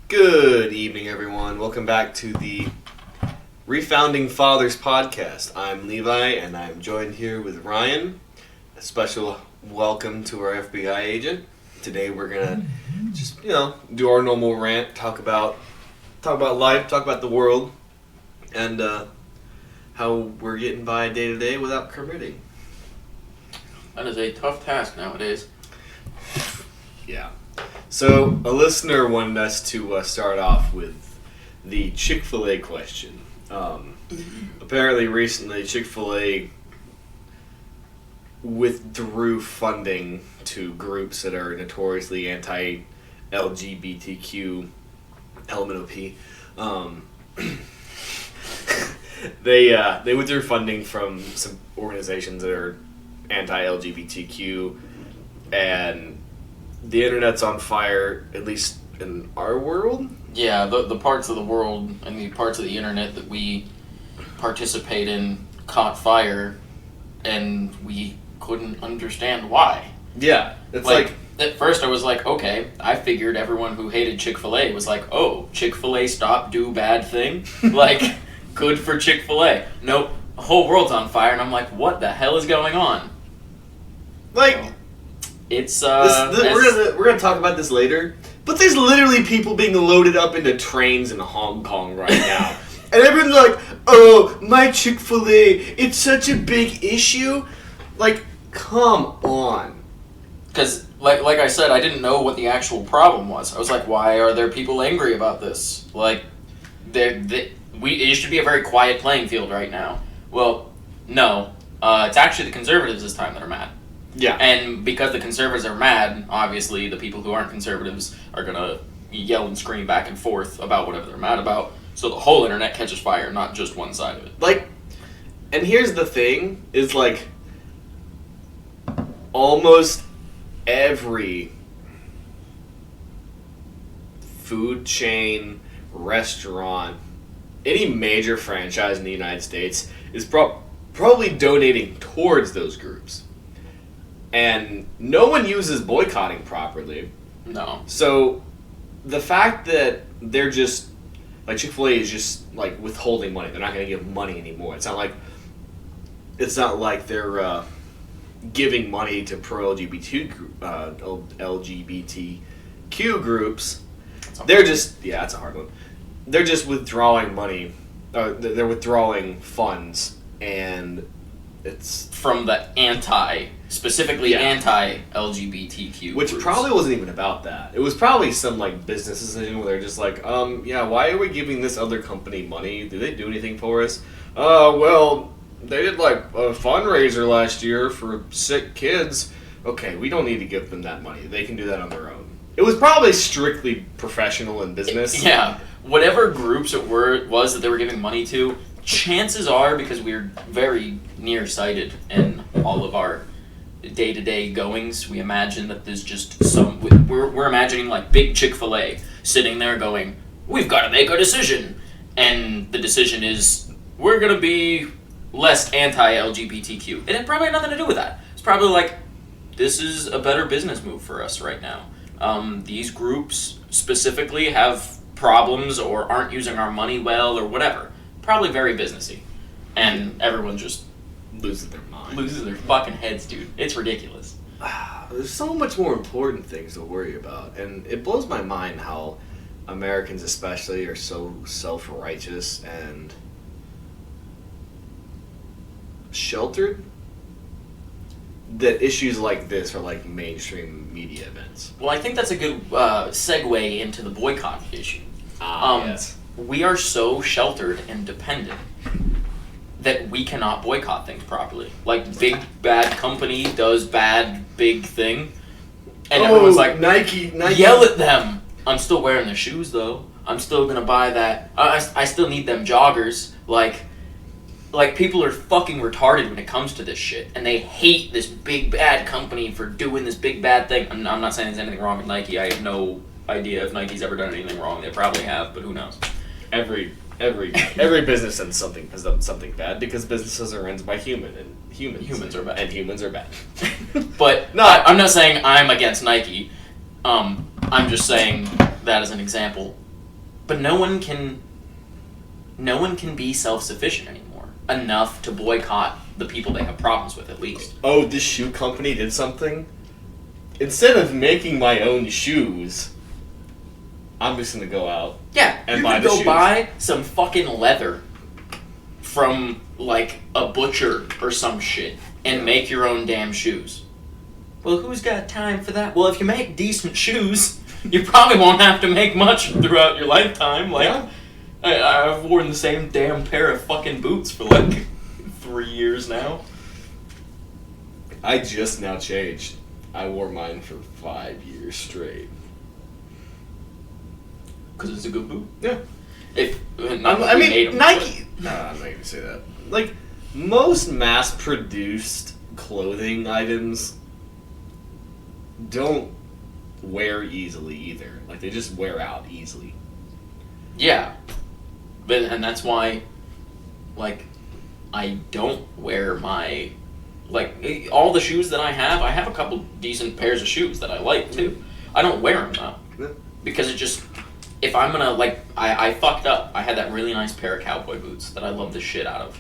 Good evening, everyone. Welcome back to the Refounding Fathers podcast. I'm Levi, and I'm joined here with Ryan. A special welcome to our FBI agent. Today we're gonna just, do our normal rant, talk about life, talk about the world, and how we're getting by day to day without committing. That is a tough task nowadays. Yeah. So, a listener wanted us to start off with the Chickfila question. Apparently, recently, Chickfila withdrew funding to groups that are notoriously anti-LGBTQ, LMNOP. They withdrew funding from some organizations that are anti-LGBTQ, and the internet's on fire, at least in our world. Yeah, the parts of the world and the parts of the internet that we participate in caught fire, and we couldn't understand why. Yeah, it's like at first I was like, okay, I figured everyone who hated Chick-fil-A was like, oh, Chick-fil-A stop, do bad thing? Like, good for Chick-fil-A. Nope, the whole world's on fire, and I'm like, what the hell is going on? Like... It's we're gonna talk about this later, but there's literally people being loaded up into trains in Hong Kong right now, and everyone's like, "Oh, my Chick-fil-A, it's such a big issue." Like, come on. Because, like I said, I didn't know what the actual problem was. I was like, why are there people angry about this? Like, it should be a very quiet playing field right now. Well, no, it's actually the conservatives this time that are mad. Yeah. And because the conservatives are mad, obviously the people who aren't conservatives are going to yell and scream back and forth about whatever they're mad about. So the whole internet catches fire, not just one side of it. Like, and here's the thing, is like, almost every food chain, restaurant, any major franchise in the United States is probably donating towards those groups. And no one uses boycotting properly. No. So the fact that they're just, like, Chick-fil-A is just, like, withholding money. They're not going to give money anymore. It's not like they're giving money to LGBTQ groups. They're just, yeah, that's a hard one. They're just withdrawing money. They're withdrawing funds, and it's from the anti-LGBTQ which groups. Probably wasn't even about that. It was probably some, like, business decision where they're just like, why are we giving this other company money? Do they do anything for us? Well, they did, like, a fundraiser last year for sick kids. Okay, we don't need to give them that money. They can do that on their own. It was probably strictly professional in business. Yeah. Whatever groups it was that they were giving money to, chances are, because we're very nearsighted in all of our day-to-day goings, we imagine that there's just we're imagining, like, big Chick-fil-A sitting there going, we've got to make a decision, and the decision is, we're going to be less anti-LGBTQ, and it probably had nothing to do with that. It's probably like, this is a better business move for us right now. These groups specifically have problems or aren't using our money well or whatever. Probably very businessy. And everyone just loses their mind. Loses their fucking heads, dude. It's ridiculous. There's so much more important things to worry about. And it blows my mind how Americans especially are so self-righteous and sheltered that issues like this are like mainstream media events. Well, I think that's a good segue into the boycott issue. Yes. We are so sheltered and dependent that we cannot boycott things properly. Like, big bad company does bad big thing, and everyone's like, Nike, yell at them. I'm still wearing the shoes though. I'm still gonna buy that. I still need them joggers. Like people are fucking retarded when it comes to this shit, and they hate this big bad company for doing this big bad thing. I'm not saying there's anything wrong with Nike. I have no idea if Nike's ever done anything wrong. They probably have, but who knows? Every business does something bad because businesses are run by humans are bad. And humans are bad. But I'm not saying I'm against Nike. I'm just saying that as an example. But no one can be self-sufficient anymore enough to boycott the people they have problems with, at least. Oh, this shoe company did something? Instead of making my own shoes, I'm just gonna go out. Yeah, and you buy could the go shoes. buy some fucking leather from, like, a butcher or some shit and make your own damn shoes. Well, who's got time for that? Well, if you make decent shoes, you probably won't have to make much throughout your lifetime. Like, Yeah. I've worn the same damn pair of fucking boots for, like, 3 years now. I just now changed. I wore mine for 5 years straight. Because it's a good boot? Yeah. Nike... No, I'm not gonna say that. Like, most mass-produced clothing items don't wear easily either. Like, they just wear out easily. Yeah. And that's why, like, I don't wear my... Like, all the shoes that I have a couple decent pairs of shoes that I like, too. I don't wear them, though. Yeah. Because it just... If I'm gonna, like... I fucked up. I had that really nice pair of cowboy boots that I love the shit out of.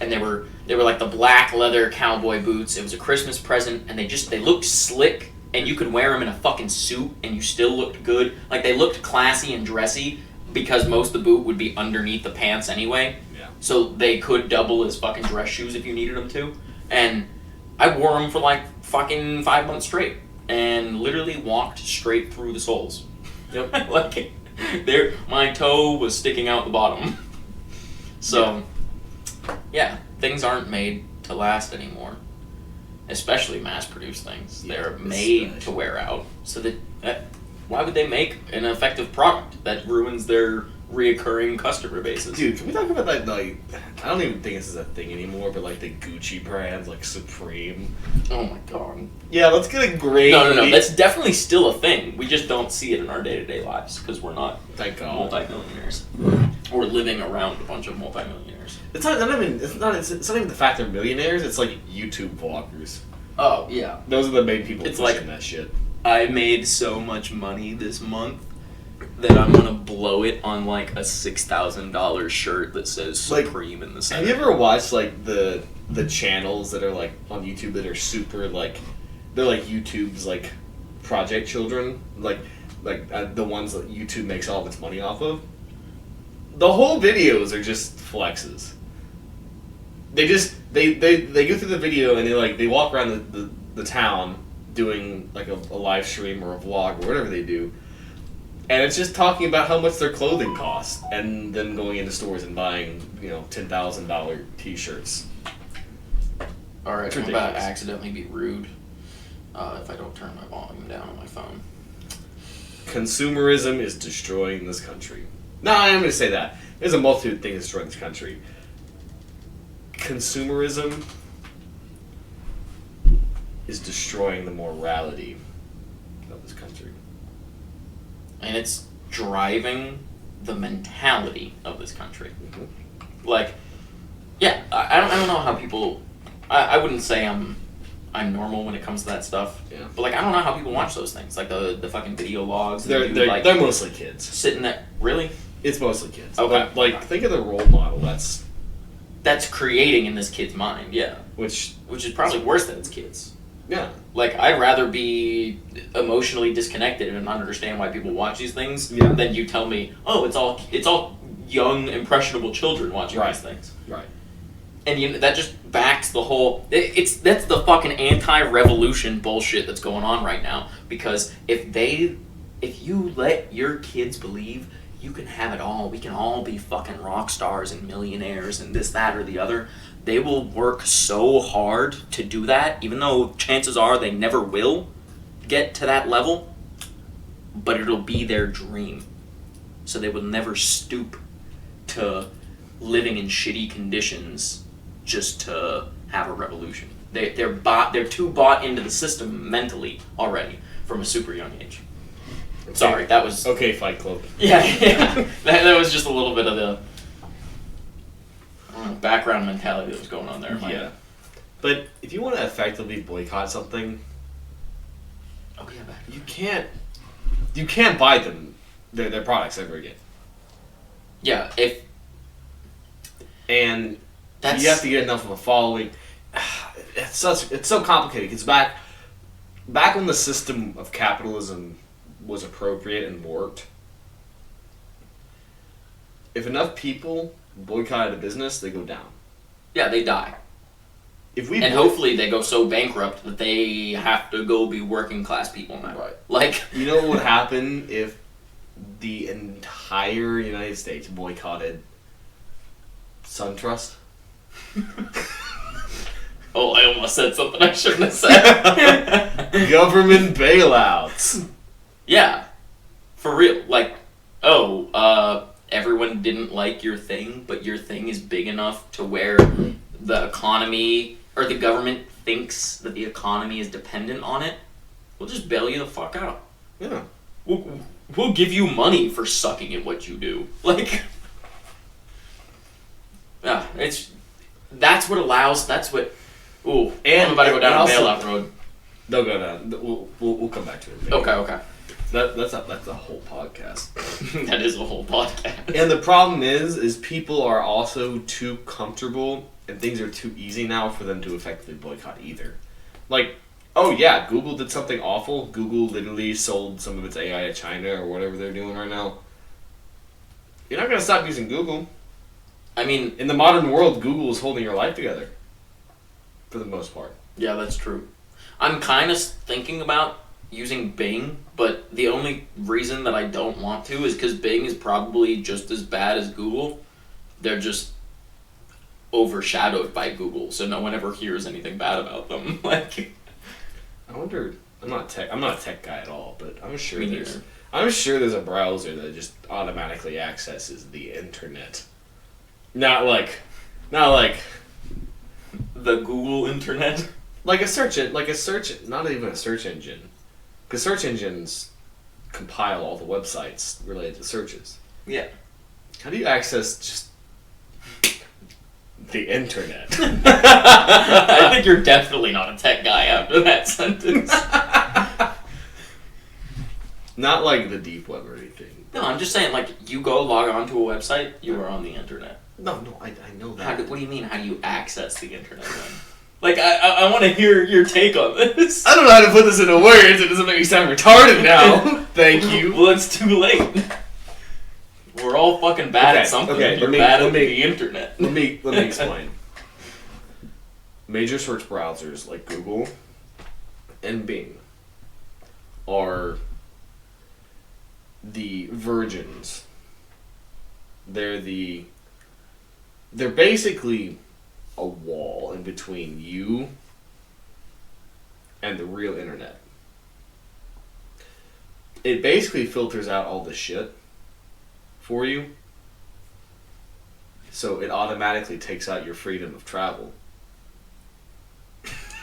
And they were like the black leather cowboy boots. It was a Christmas present, and they looked slick, and you could wear them in a fucking suit, and you still looked good. Like, they looked classy and dressy, because most of the boot would be underneath the pants anyway. Yeah. So they could double as fucking dress shoes if you needed them to. And I wore them for like fucking 5 months straight. And literally walked straight through the soles. Yep. Like, my toe was sticking out the bottom. So, yeah, things aren't made to last anymore. Especially mass-produced things. Yeah, They're made to wear out. So that why would they make an effective product that ruins their reoccurring customer bases? Dude, can we talk about that, like, I don't even think this is a thing anymore, but, like, the Gucci brands, like, Supreme. Oh my god. Yeah, let's get a great... No, that's definitely still a thing. We just don't see it in our day-to-day lives, because we're not Thank God. multi-millionaires. We're living around a bunch of multi-millionaires. It's not even the fact they're millionaires, it's like YouTube vloggers. Oh, yeah. Those are the main people It's pushing like- that shit. I made so much money this month that I'm gonna blow it on like a $6,000 shirt that says Like, Supreme in the center. Have you ever watched, like, the channels that are, like, on YouTube that are super, like, they're like YouTube's, like, project children? Like the ones that YouTube makes all of its money off of? The whole videos are just flexes. They go through the video and they walk around the town doing, like, a live stream or a vlog or whatever they do. And it's just talking about how much their clothing costs, and then going into stores and buying, $10,000 t-shirts. Alright, I'm ridiculous. about to accidentally be rude if I don't turn my volume down on my phone. Consumerism is destroying this country. No, I'm going to say that. There's a multitude of things destroying this country. Consumerism is destroying the morality of this country. And it's driving the mentality of this country. Mm-hmm. Like, yeah, I don't know how people... I wouldn't say I'm normal when it comes to that stuff. Yeah. But, like, I don't know how people watch those things. Like, the fucking video logs. They're mostly kids. Sitting there... Really? It's mostly kids. Okay. But, like, think of the role model That's creating in this kid's mind, yeah. which is probably worse than its kids. yeah. Like, I'd rather be emotionally disconnected and not understand why people watch these things than you tell me, oh, it's all young, impressionable children watching these things. Right. And that just backs the whole... That's the fucking anti-revolution bullshit that's going on right now. Because if you let your kids believe you can have it all, we can all be fucking rock stars and millionaires and this, that, or the other, they will work so hard to do that, even though chances are they never will get to that level, but it'll be their dream. So they will never stoop to living in shitty conditions just to have a revolution. They're too bought into the system mentally already from a super young age. Okay. Sorry, that was... Okay, Fight Club. Yeah. That was just a little bit of the background mentality that was going on there. Yeah. But if you want to effectively boycott something, Oh yeah, you can't buy them their products ever again. Yeah, and that's... you have to get enough of a following. It's so complicated. Because back when the system of capitalism was appropriate and worked, if enough people boycotted a business, they go down. Yeah, they die. And hopefully they go so bankrupt that they have to go be working class people now. Right. Like, you know what would happen if the entire United States boycotted SunTrust? Oh, I almost said something I shouldn't have said. Government bailouts. Yeah. For real. Like, everyone didn't like your thing, but your thing is big enough to where the economy, or the government thinks that the economy is dependent on it. We'll just bail you the fuck out. Yeah. We'll give you money for sucking at what you do. Like, yeah, that's what. Ooh, and I'm about to go down a bailout road. They'll go down. We'll come back to it. Okay. That's a whole podcast. That is a whole podcast. And the problem is people are also too comfortable and things are too easy now for them to effectively boycott either. Like, oh yeah, Google did something awful. Google literally sold some of its AI to China or whatever they're doing right now. You're not gonna stop using Google. I mean, in the modern world, Google is holding your life together. For the most part. Yeah, that's true. I'm kind of thinking about using Bing, but the only reason that I don't want to is because Bing is probably just as bad as Google. They're just overshadowed by Google, so no one ever hears anything bad about them. Like, I wonder. I'm not a tech guy at all, but I'm sure there's a browser that just automatically accesses the internet. Not like the Google internet? Not even a search engine. Because search engines compile all the websites related to searches. Yeah. How do you access just the internet? I think you're definitely not a tech guy after that sentence. Not like the deep web or anything. No, I'm just saying, like, you go log on to a website, you are on the internet. No, I know that. What do you mean, how do you access the internet then? Like, I want to hear your take on this. I don't know how to put this into words. It doesn't make me sound retarded now. Thank you. Well, it's too late. We're all fucking bad at something. Okay, You're bad at the internet. Let me explain. Major search browsers like Google and Bing are the virgins. They're basically a wall in between you and the real internet. It basically filters out all the shit for you. So it automatically takes out your freedom of travel.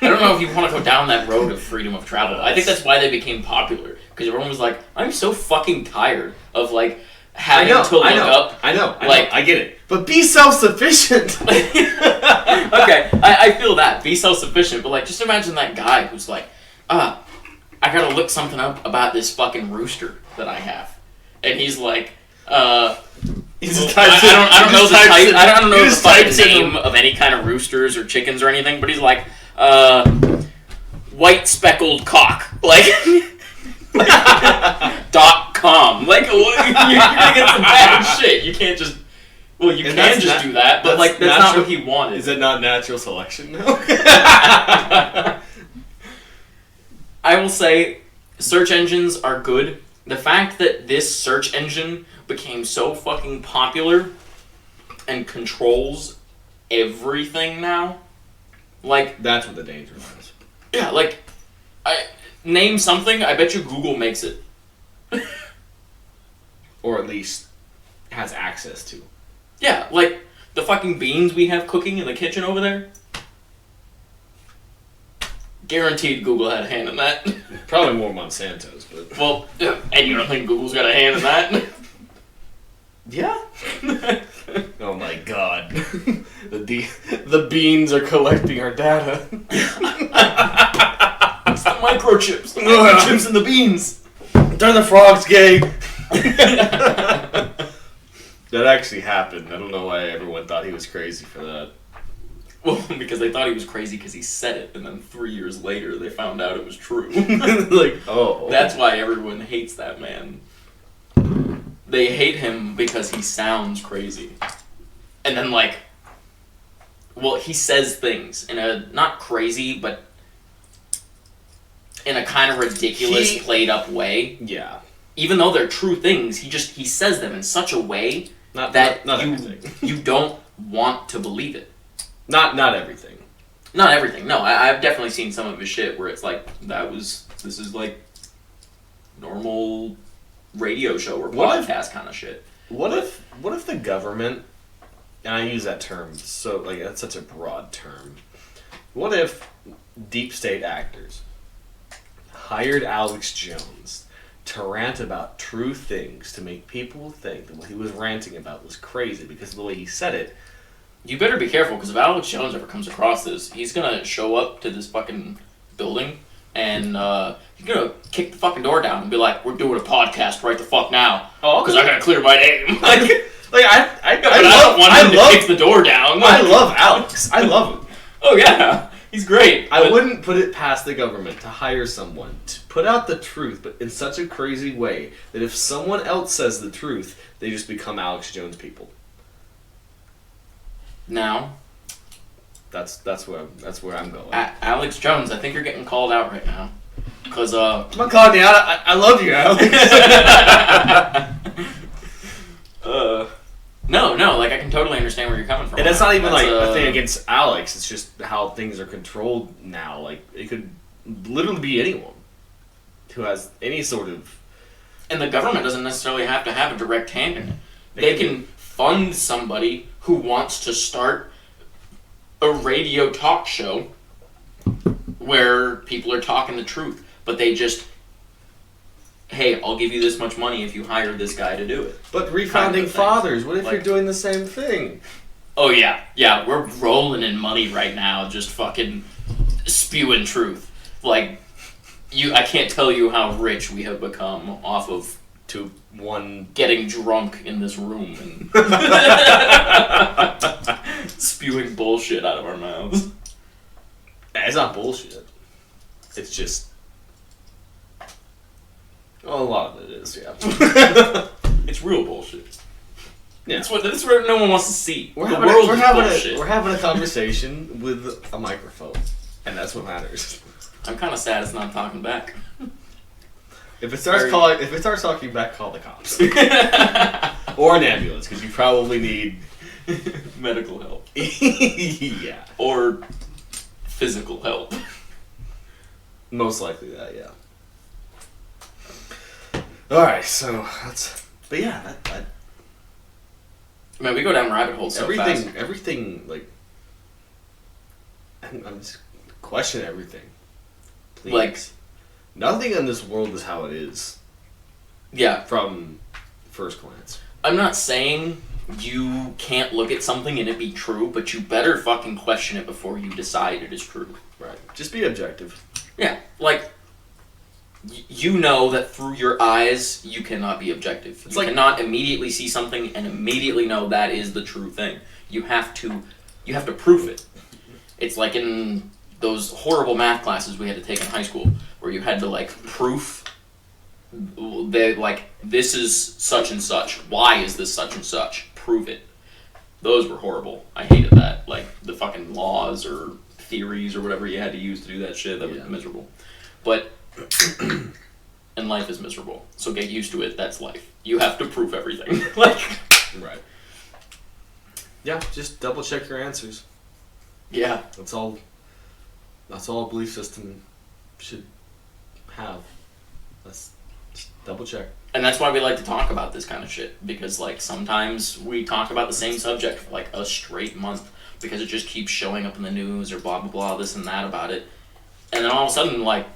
I don't know if you want to go down that road of freedom of travel. I think that's why they became popular. Because everyone was like, I'm so fucking tired of, like, having to look up. I know. I get it. But be self-sufficient. Okay, I feel that. Be self-sufficient. But, like, just imagine that guy who's like, I gotta look something up about this fucking rooster that I have. And he's like, I don't know the fucking name of any kind of roosters or chickens or anything, but he's like, white speckled cock. Like, .com. Like, you're gonna get some bad shit. You can't just... Well, you can just do that, but, like, that's not what he wanted. Is it not natural selection, though? I will say, search engines are good. The fact that this search engine became so fucking popular and controls everything now, like... That's what the danger is. Yeah, like, name something, I bet you Google makes it. Or at least has access to. Yeah, like, the fucking beans we have cooking in the kitchen over there. Guaranteed Google had a hand in that. Probably more Monsanto's, but... Well, and you don't think Google's got a hand in that? Yeah. Oh my god. The beans are collecting our data. It's the microchips. The microchips in the beans. Turn the frogs gay. That actually happened. I don't know why everyone thought he was crazy for that. Well, because they thought he was crazy because he said it, and then 3 years later they found out it was true. Like, oh. That's why everyone hates that man. They hate him because he sounds crazy. And then, like, well, he says things in a, not crazy, but in a kind of ridiculous, played up way. Yeah. Even though they're true things, he says them in such a way that you don't want to believe it. Not everything. Not everything. No, I've definitely seen some of his shit where it's like, this is like normal radio show or podcast kind of shit. What if the government, and I use that term, so like that's such a broad term. What if deep state actors hired Alex Jones to rant about true things to make people think that what he was ranting about was crazy because of the way he said it? You better be careful, because if Alex Jones ever comes across this, he's gonna show up to this fucking building and he's gonna kick the fucking door down and be like, "We're doing a podcast right the fuck now, because I gotta clear my name." I don't want him to kick the door down. I love Alex. I love him. Oh yeah, he's great. I wouldn't put it past the government to hire someone to put out the truth, but in such a crazy way that if someone else says the truth, they just become Alex Jones people. Now, that's where I'm going. Alex Jones, I think you're getting called out right now, because I'm not calling you out. I love you, Alex. No, like I can totally understand where you're coming from. And it's not even like a thing against Alex. It's just how things are controlled now. Like it could literally be anyone who has any sort of. And the government doesn't necessarily have to have a direct hand in it. They can fund somebody who wants to start a radio talk show where people are talking the truth, but they just, hey, I'll give you this much money if you hire this guy to do it. But Refounding Fathers, what if you're doing the same thing? Oh yeah, we're rolling in money right now, just fucking spewing truth. Like, I can't tell you how rich we have become off of getting drunk in this room and spewing bullshit out of our mouths. It's not bullshit. It's just... Well, a lot of it is, yeah. It's real bullshit. Yeah. That's what no one wants to see. We're having a conversation with a microphone, and that's what matters. I'm kind of sad it's not talking back. If it starts talking back, call the cops or an ambulance because you probably need medical help. Yeah, or physical help. Most likely that, yeah. All right, so that's. But yeah, Man, we go down rabbit holes so fast. Everything like. I'm just question everything. Please. Like. Nothing in this world is how it is. Yeah. From first glance. I'm not saying you can't look at something and it be true, but you better fucking question it before you decide it is true. Right. Just be objective. Yeah. Like, you know that through your eyes, you cannot be objective. You cannot immediately see something and immediately know that is the true thing. You have to prove it. It's like in those horrible math classes we had to take in high school, where you had to, like, proof that, like, this is such and such. Why is this such and such? Prove it. Those were horrible. I hated that. Like, the fucking laws or theories or whatever you had to use to do that shit. That was miserable. But, and life is miserable. So get used to it. That's life. You have to prove everything. Like, right. Yeah, just double check your answers. Yeah. That's all a belief system should have. Let's just double check. And that's why we like to talk about this kind of shit. Because, like, sometimes we talk about the same subject for, like, a straight month. Because it just keeps showing up in the news or blah, blah, blah, this and that about it. And then all of a sudden, like,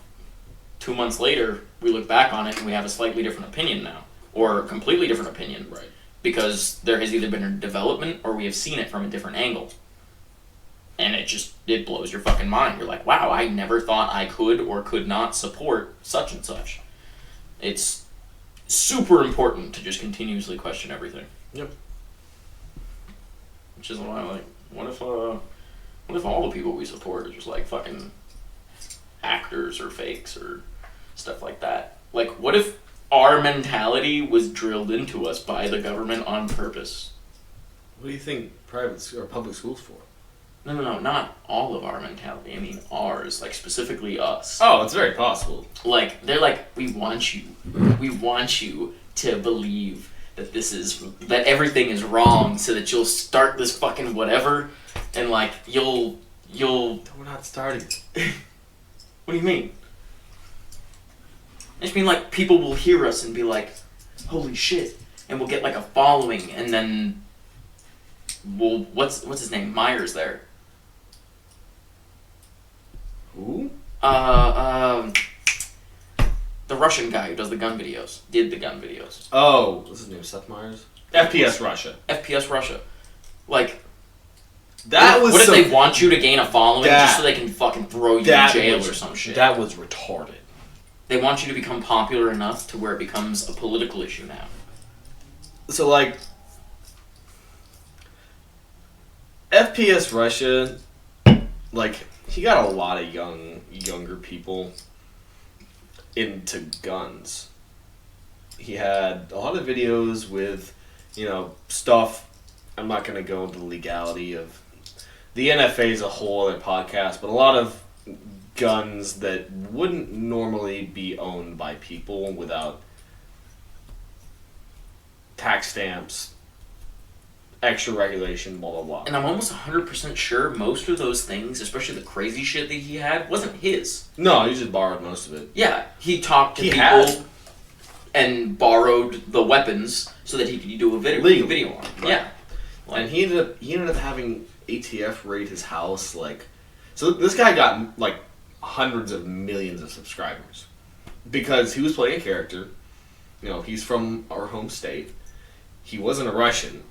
2 months later, we look back on it and we have a slightly different opinion now. Or a completely different opinion. Right. Because there has either been a development or we have seen it from a different angle. And it blows your fucking mind. You're like, wow, I never thought I could or could not support such and such. It's super important to just continuously question everything. Yep. Which is why, like, what if all the people we support are just, like, fucking actors or fakes or stuff like that? Like, what if our mentality was drilled into us by the government on purpose? What do you think private or public schools for? No, not all of our mentality. I mean ours, like, specifically us. Oh, it's very possible. Like, they're like, we want you to believe that everything is wrong so that you'll start this fucking whatever, and, like, you'll... We're not starting. What do you mean? I just mean, like, people will hear us and be like, holy shit, and we'll get, like, a following, and then what's his name? Myers there. Who? The Russian guy who does the gun videos. Did the gun videos. Oh, what's his name? Seth Meyers? FPS Russia. FPS Russia. Like, that was what if they want you to gain a following just so they can fucking throw you in jail or some shit? That was retarded. They want you to become popular enough to where it becomes a political issue now. So, like, FPS Russia, like, he got a lot of younger people into guns. He had a lot of videos with, stuff. I'm not going to go into the legality of the NFA as a whole other podcast, but a lot of guns that wouldn't normally be owned by people without tax stamps, extra regulation, blah, blah, blah. And I'm almost 100% sure most of those things, especially the crazy shit that he had, wasn't his. No, he just borrowed most of it. Yeah, he talked to people and borrowed the weapons so that he could do a video on. Right. Yeah. And he ended up having ATF raid his house, like... So this guy got, like, hundreds of millions of subscribers. Because he was playing a character. He's from our home state. He wasn't a Russian.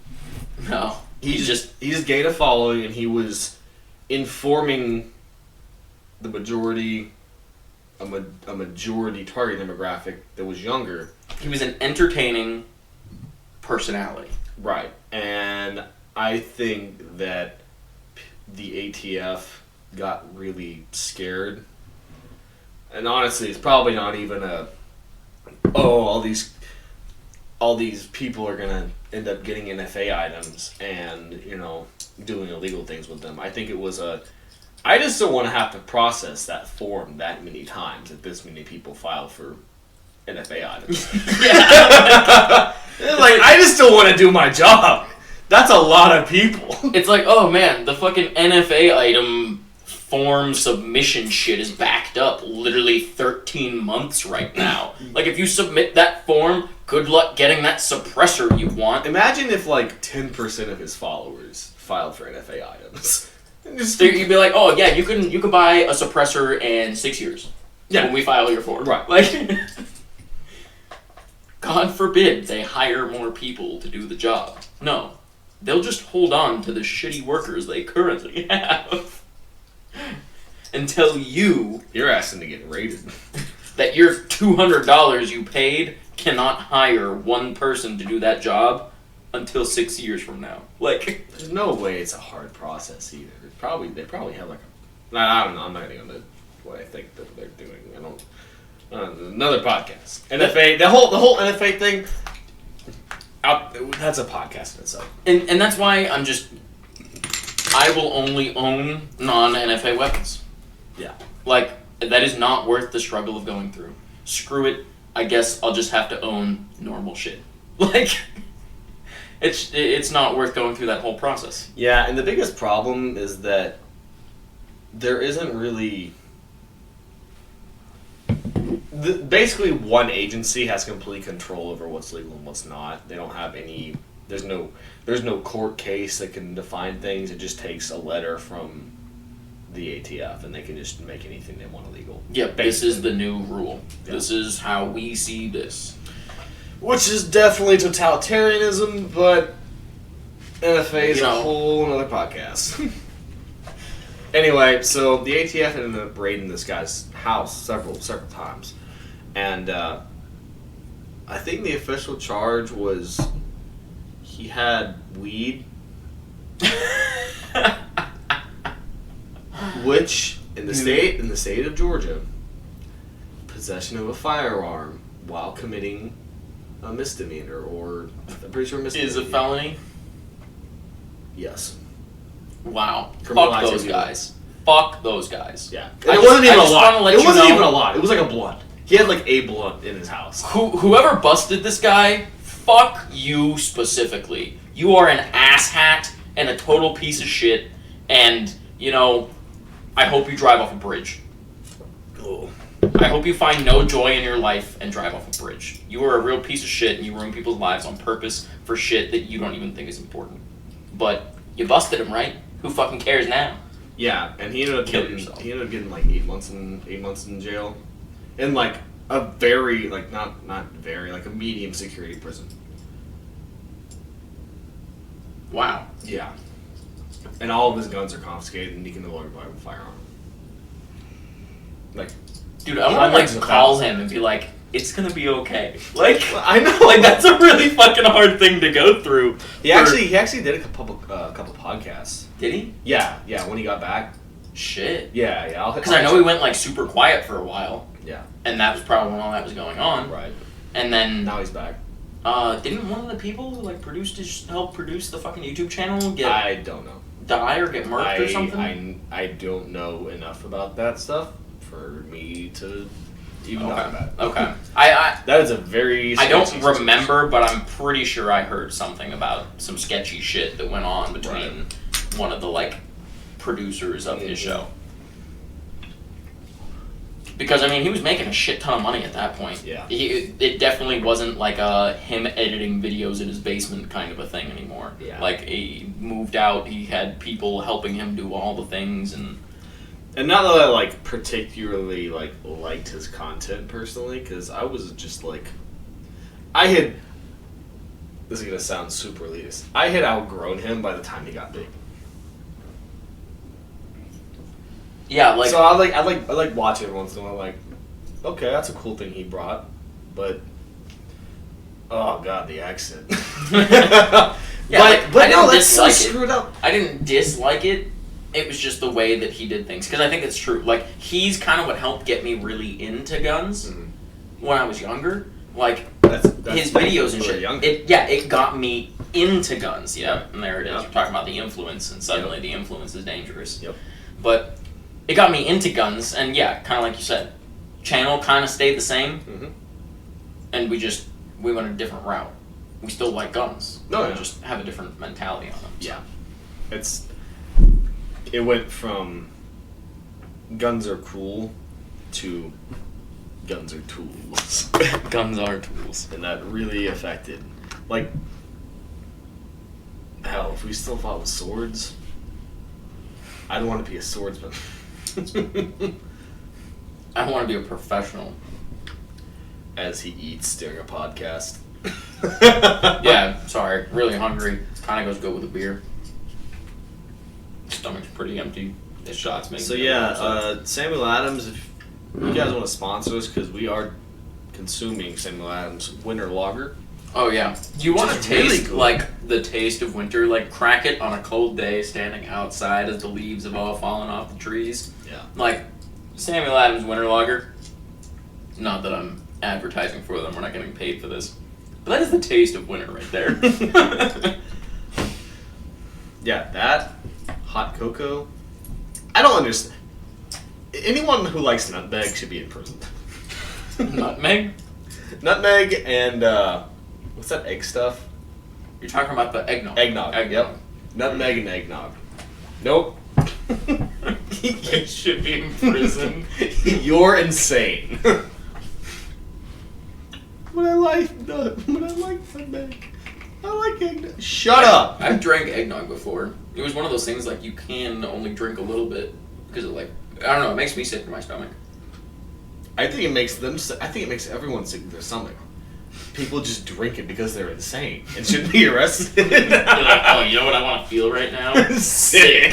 No. He just gained a following, and he was informing the majority... a majority target demographic that was younger. He was an entertaining personality. Right. And I think that the ATF got really scared. And honestly, it's probably not even all these people are going to end up getting NFA items and, doing illegal things with them. I think it was I just don't want to have to process that form that many times if this many people file for NFA items. Like, I just don't want to do my job. That's a lot of people. It's like, oh man, the fucking NFA item form submission shit is backed up literally 13 months right now. Like, if you submit that form, good luck getting that suppressor you want. Imagine if, like, 10% of his followers filed for NFA items. So you'd be like, oh yeah, you can buy a suppressor in 6 years. Yeah. When we file your form. Right. Like, God forbid they hire more people to do the job. No. They'll just hold on to the shitty workers they currently have. Until you're asking to get raided. That your $200 you paid cannot hire one person to do that job until 6 years from now. Like, there's no way it's a hard process either. They probably have like I don't know. I'm not gonna go into what I think that they're doing. I don't. Another podcast. NFA. The whole NFA thing. That's a podcast in itself. And that's why I will only own non-NFA weapons. Yeah. Like, that is not worth the struggle of going through. Screw it. I guess I'll just have to own normal shit. Like, it's not worth going through that whole process. Yeah, and the biggest problem is that there isn't really... basically, one agency has complete control over what's legal and what's not. They don't have any... There's no court case that can define things. It just takes a letter from the ATF, and they can just make anything they want illegal. Yep, this is the new rule. Yeah. This is how we see this. Which is definitely totalitarianism, but NFA is a whole another podcast. Anyway, so the ATF ended up raiding this guy's house several times. And I think the official charge was he had weed Which in the state of Georgia, possession of a firearm while committing a misdemeanor, or I'm pretty sure misdemeanor Is a felony? Yes. Wow. Fuck Criminalizing those people. guys. Fuck those guys. Yeah. I It wasn't even a just lot. wanna let It you wasn't know- even a lot. It was like a blunt. He had like a blunt in his house. Whoever busted this guy, fuck you specifically. You are an asshat and a total piece of shit, and, you know, I hope you drive off a bridge. Oh. I hope you find no joy in your life and drive off a bridge. You are a real piece of shit, and you ruin people's lives on purpose for shit that you don't even think is important. But you busted him, right? Who fucking cares now? Yeah, and he ended up Kill getting yourself. he ended up getting like 8 months in jail, in like a very like not very like a medium security prison. Wow. Yeah, and all of his guns are confiscated, and he can no longer buy a firearm. Like, Dude, I want to Hundreds like of call thousands. him and be like, it's gonna be okay. Like, I know, like that's a really fucking hard thing to go through. he actually did a couple podcasts. Did he? Yeah, when he got back. Shit. Yeah. Because I know he went like super quiet for a while, Yeah. and that was probably when all that was going on. Right. And then, Now he's back. didn't one of the people who like help produce the fucking YouTube channel get I don't know. die or get murked or something? I don't know enough about that stuff for me to even talk about it. Okay. I That is a very. I don't sketchy situation. remember, but I'm pretty sure I heard something about some sketchy shit that went on between one of the like producers of his show. Because I mean, he was making a shit ton of money at that point. Yeah. It definitely wasn't like him editing videos in his basement kind of a thing anymore. Yeah. Like he moved out, he had people helping him do all the things, and not that I like particularly like liked his content personally, because I was just like, this is gonna sound super elitist. I had outgrown him by the time he got big. yeah, like So I like watch it once in a while. Like, okay, that's a cool thing he brought, but oh god, the accent. Yeah, like, but I no, didn't that's so dislike it. screwed up. I didn't dislike it. It was just the way that he did things. Because I think it's true. Like, he's kind of what helped get me really into guns when I was younger. Like, That's his videos and really shit. young. It got me into guns. Yeah, and there it is. Yep. We're talking about the influence, and suddenly the influence is dangerous. Yep. But it got me into guns, and yeah, kind of like you said, channel kind of stayed the same, Mhm. and we went a different route. We still like guns. No, we yeah. just have a different mentality on them. Yeah. It went from guns are cool to guns are tools. Guns are tools. And that really affected. Like, hell, if we still fought with swords, I'd want to be a swordsman. I want to be a professional. As he eats during a podcast. Yeah, sorry, really hungry. Kind of goes good with a beer. Stomach's pretty empty. This shot's making So me yeah, upset. Samuel Adams, if you guys want to sponsor us, because we are consuming Samuel Adams Winter Lager. Oh yeah. Do you want to Just really taste good. like the taste of winter? Like crack it on a cold day, standing outside as the leaves have all fallen off the trees. Yeah. Like Samuel Adams Winter Lager. Not that I'm advertising for them. We're not getting paid for this. But that is the taste of winter right there. Yeah, that hot cocoa. I don't understand. Anyone who likes nutmeg should be in prison. Nutmeg? Nutmeg and what's that egg stuff? You're talking about the eggnog. Eggnog. Yep. Nutmeg and eggnog. Nope. You should be in prison. You're insane. But I like nutmeg. I like eggnog. Shut up. I've drank eggnog before. It was one of those things like you can only drink a little bit because it like I don't know. It makes me sick to my stomach. I think it makes them. I think it makes everyone sick to their stomach. People just drink it because they're insane and should be arrested. You're like, oh, you know what I want to feel right now? Sick.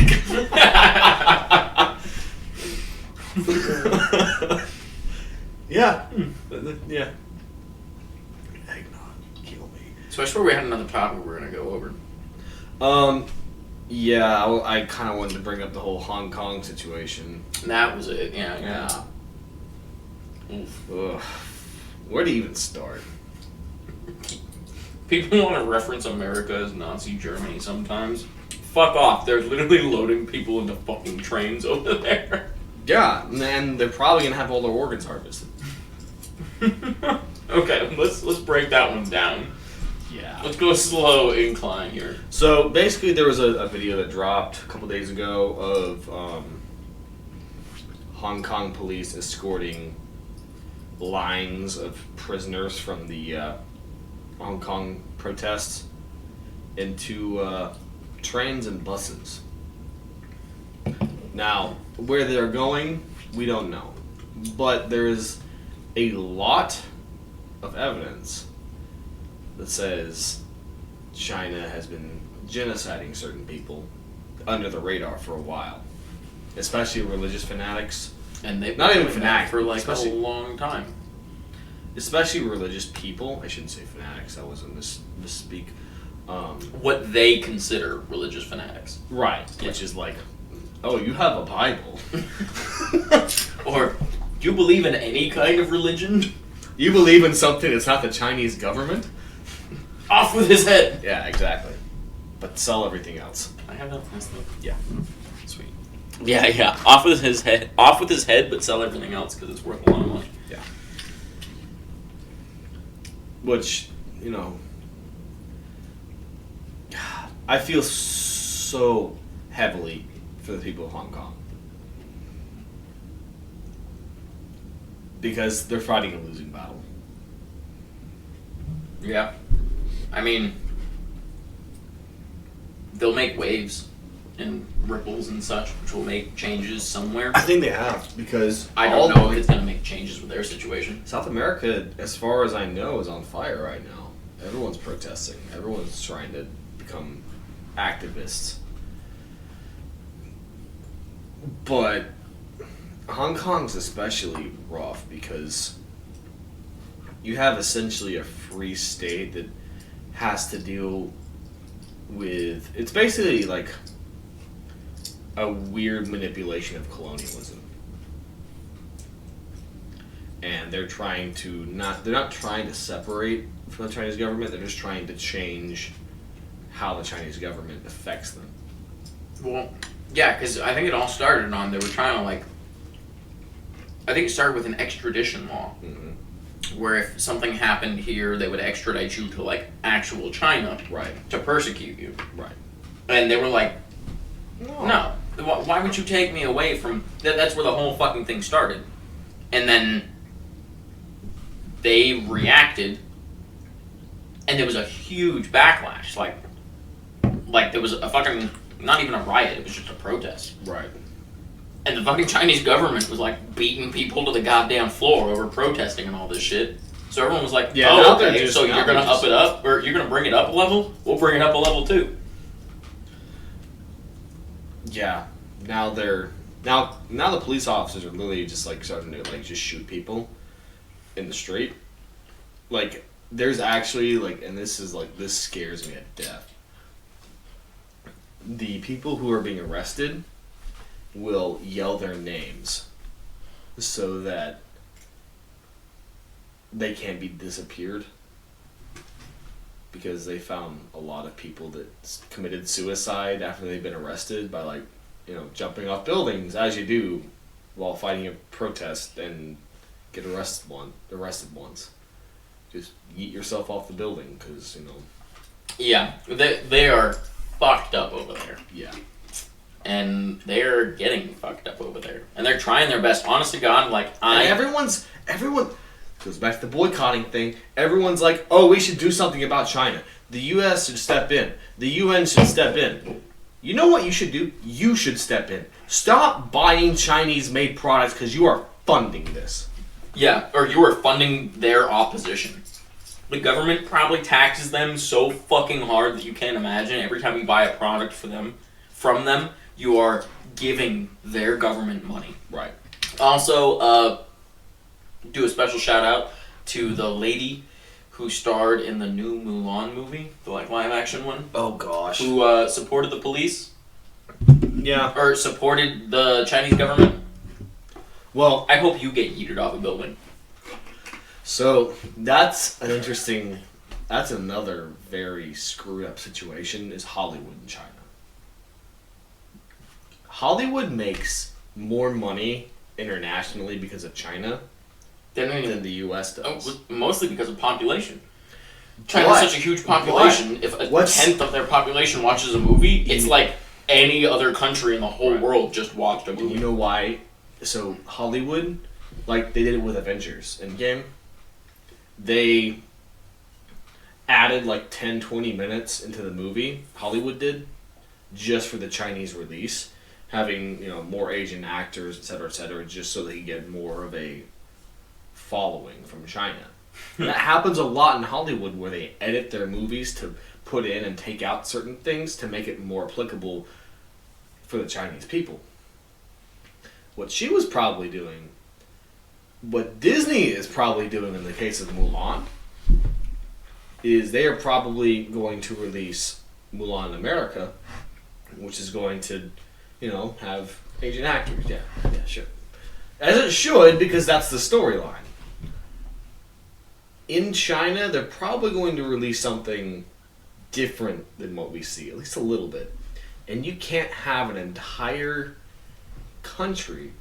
Yeah. Yeah. Eggnog, kill me. So I swear we had another topic we were gonna go over. Yeah, I kind of wanted to bring up the whole Hong Kong situation. That was it. Yeah. Ugh. Where to even start? People want to reference America as Nazi Germany sometimes. Fuck off. They're literally loading people into fucking trains over there. Yeah, and they're probably gonna have all their organs harvested. Okay, let's break that one down. Yeah. Let's go slow incline here. So basically, there was a video that dropped a couple days ago of Hong Kong police escorting lines of prisoners from the Hong Kong protests into trains and buses. Now, where they're going, we don't know. But there is a lot of evidence that says China has been genociding certain people under the radar for a while. Especially religious fanatics. And they've Not been even doing that fanatic, for like especially- a long time. Especially religious people. I shouldn't say fanatics, I wasn't misspeak. What they consider religious fanatics. Right, Yeah. which is like, oh, you have a Bible. Or, do you believe in any kind of religion? You believe in something that's not the Chinese government? Off with his head! Yeah, exactly. But sell everything else. I have that. Yeah. Sweet. Yeah. Off with his head, but sell everything else because it's worth a lot of money. Yeah. Which, you know, I feel so heavily for the people of Hong Kong. Because they're fighting a losing battle. Yeah. I mean, they'll make waves and ripples and such, which will make changes somewhere. I think they have, because I don't know if it's going to make changes with their situation. South America, as far as I know, is on fire right now. Everyone's protesting. Everyone's trying to become activists. But Hong Kong's especially rough because you have essentially a free state that has to deal with... It's basically like a weird manipulation of colonialism. And they're trying to they're not trying to separate from the Chinese government, they're just trying to change how the Chinese government affects them. Well, yeah, because I think it all started on, they were trying to I think it started with an extradition law. Mm-hmm. Where if something happened here, they would extradite you to actual China. Right. To persecute you. Right. And they were like, no. Why would you take me away from... That's where the whole fucking thing started. And then they reacted, and there was a huge backlash. Like there was a fucking... Not even a riot, it was just a protest. Right. And the fucking Chinese government was beating people to the goddamn floor over protesting and all this shit. So everyone was like, Yeah, oh, now they're okay, just- so now you're gonna they're up just- it up, or you're gonna bring it up a level? We'll bring it up a level too. Yeah. Now the police officers are literally just starting to just shoot people in the street. There's actually and this scares me to death. The people who are being arrested will yell their names so that they can't be disappeared, because they found a lot of people that committed suicide after they've been arrested by jumping off buildings, as you do while fighting a protest, and get arrested once. Just yeet yourself off the building because Yeah, they are fucked up over there. Yeah. And they're getting fucked up over there. And they're trying their best. Honest to God, And everyone goes back to the boycotting thing. Everyone's like, oh, we should do something about China. The U.S. should step in. The UN should step in. You know what you should do? You should step in. Stop buying Chinese-made products because you are funding this. Yeah, or you are funding their opposition. The government probably taxes them so fucking hard that you can't imagine. Every time you buy a product from them, you are giving their government money. Right. Also, do a special shout out to the lady who starred in the new Mulan movie, the live action one, Oh gosh. who supported the police Yeah. Or supported the Chinese government. Well, I hope you get yeeted off a building. so that's another very screwed up situation is Hollywood in China. Hollywood makes more money internationally because of China than the U.S. does. Mostly because of population. China has such a huge population. If a tenth of their population watches a movie, it's like any other country in the whole world just watched a movie. You know why? So Hollywood, like they did it with Avengers Endgame, they added like 10, 20 minutes into the movie, Hollywood did, just for the Chinese release, having, more Asian actors, et cetera, just so they get more of a following from China. And that happens a lot in Hollywood where they edit their movies to put in and take out certain things to make it more applicable for the Chinese people. What she was probably doing, what Disney is probably doing in the case of Mulan, is they are probably going to release Mulan in America, which is going to, have Asian actors. Yeah, sure. As it should, because that's the storyline. In China, they're probably going to release something different than what we see, at least a little bit. And you can't have an entire country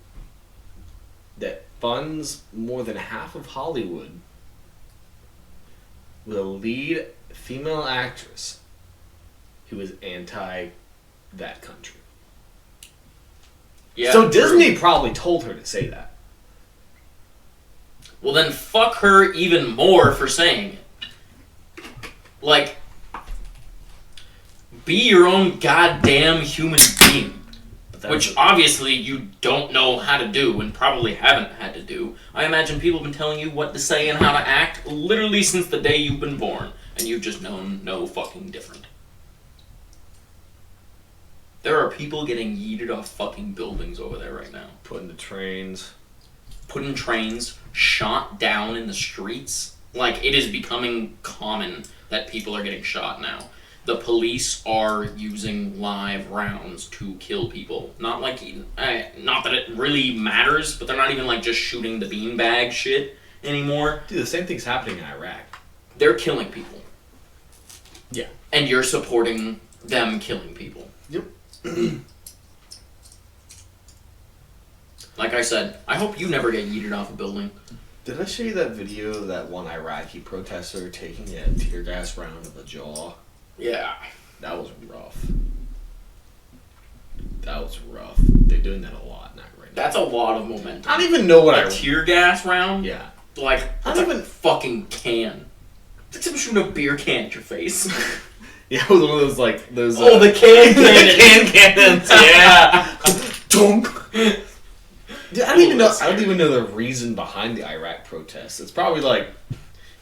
that funds more than half of Hollywood with a lead female actress who is anti that country. Yeah, so Disney probably told her to say that. Well, then fuck her even more for saying it. Like, be your own goddamn human being. Which obviously you don't know how to do and probably haven't had to do. I imagine people have been telling you what to say and how to act literally since the day you've been born. And you've just known no fucking different. There are people getting yeeted off fucking buildings over there right now. Put in trains, shot down in the streets. Like, it is becoming common that people are getting shot now. The police are using live rounds to kill people. Not that it really matters, but they're not even like just shooting the beanbag shit anymore. Dude, the same thing's happening in Iraq. They're killing people. Yeah. And you're supporting them killing people. Yep. Like I said, I hope you never get yeeted off a building. Did I show you that video of that one Iraqi protester taking a tear gas round to the jaw? Yeah. That was rough. They're doing that a lot now, right now. That's a lot of momentum. I don't even know what a tear gas round? Yeah. Like, I don't even fucking can. It's like someone shooting a beer can at your face. Yeah, it was one of those, like, those... the can cannons! Cannons, yeah! Dunk! Dude, I don't even know the reason behind the Iraq protests. It's probably like,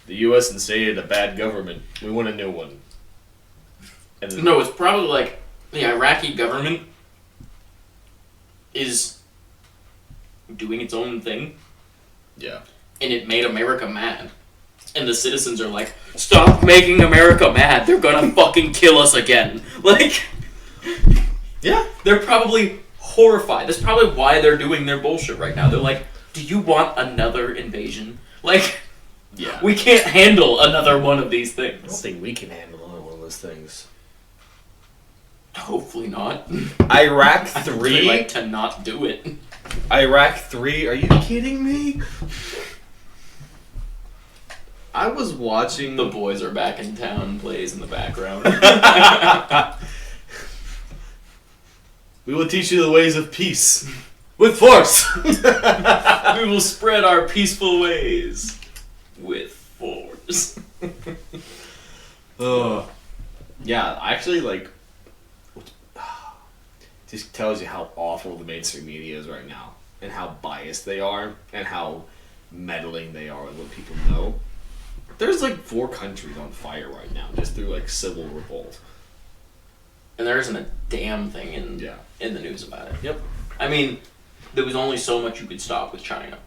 the U.S. instated a bad government. We want a new one. No, it's probably like the Iraqi government is doing its own thing. Yeah. And it made America mad. And the citizens are like, stop making America mad. They're gonna fucking kill us again. Like, yeah. They're probably horrified. That's probably why they're doing their bullshit right now. They're like, do you want another invasion? Like, yeah. We can't handle another one of these things. I don't think we can handle another one of those things. Hopefully not. Iraq 3? I'd really like to not do it. Iraq 3? Are you kidding me? I was watching... The Boys Are Back in Town plays in the background. We will teach you the ways of peace. With force! We will spread our peaceful ways. With force. Yeah, actually, like... just tells you how awful the mainstream media is right now. And how biased they are. And how meddling they are with what people know. There's like 4 countries on fire right now, just through like civil revolt. And there isn't a damn thing in the news about it. Yep. I mean, there was only so much you could stop with China.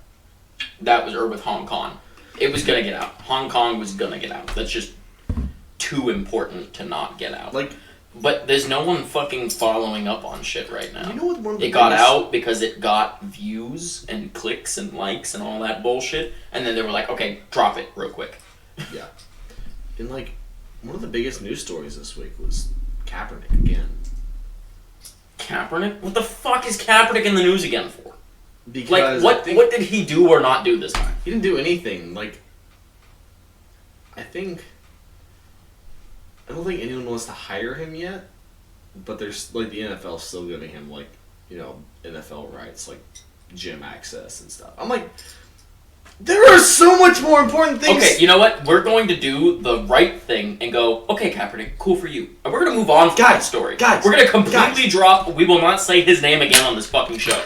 Or with Hong Kong. It was gonna get out. Hong Kong was gonna get out. That's just too important to not get out. Like, But there's no one fucking following up on shit right now. You know what? One of the It got biggest- out because it got views and clicks and likes and all that bullshit, and then they were like, okay, drop it real quick. Yeah. And, like, one of the biggest news stories this week was Kaepernick again. Kaepernick? What the fuck is Kaepernick in the news again for? Because Like, what did he do or not do this time? he didn't do anything. Like, I don't think anyone wants to hire him yet, but there's, like, the NFL's still giving him, like, you know, NFL rights, like gym access and stuff. I'm like, there are so much more important things. Okay, you know what? We're going to do the right thing and go, okay, Kaepernick, cool for you. And we're going to move on from that story. Guys, we're going to completely drop, we will not say his name again on this fucking show.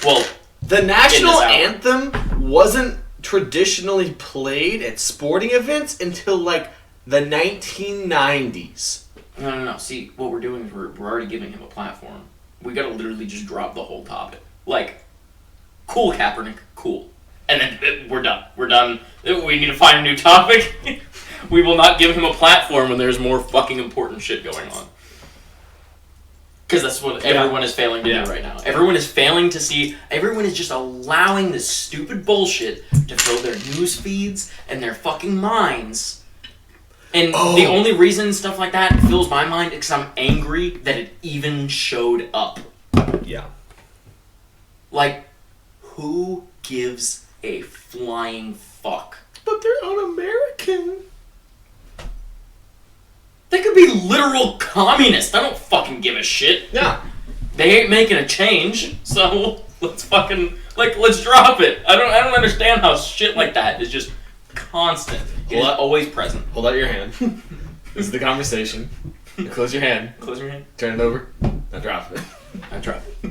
Well, the national anthem wasn't traditionally played at sporting events until, like, the 1990s. No. See, what we're doing is we're already giving him a platform. We gotta literally just drop the whole topic. Like, cool, Kaepernick, cool. And then we're done. We're done. We need to find a new topic. We will not give him a platform when there's more fucking important shit going on. Because that's what everyone is failing to do right now. Everyone is failing to see. Everyone is just allowing this stupid bullshit to fill their news feeds and their fucking minds. And the only reason stuff like that fills my mind is because I'm angry that it even showed up. Yeah. Like, who gives a flying fuck? But they're un-American. They could be literal communists. I don't fucking give a shit. Yeah. They ain't making a change, so let's fucking let's drop it. I don't understand how shit like that is just constant. It's always present. Hold out your hand. This is the conversation. Close your hand. Close your hand. Turn it over. Now drop it. Now drop it.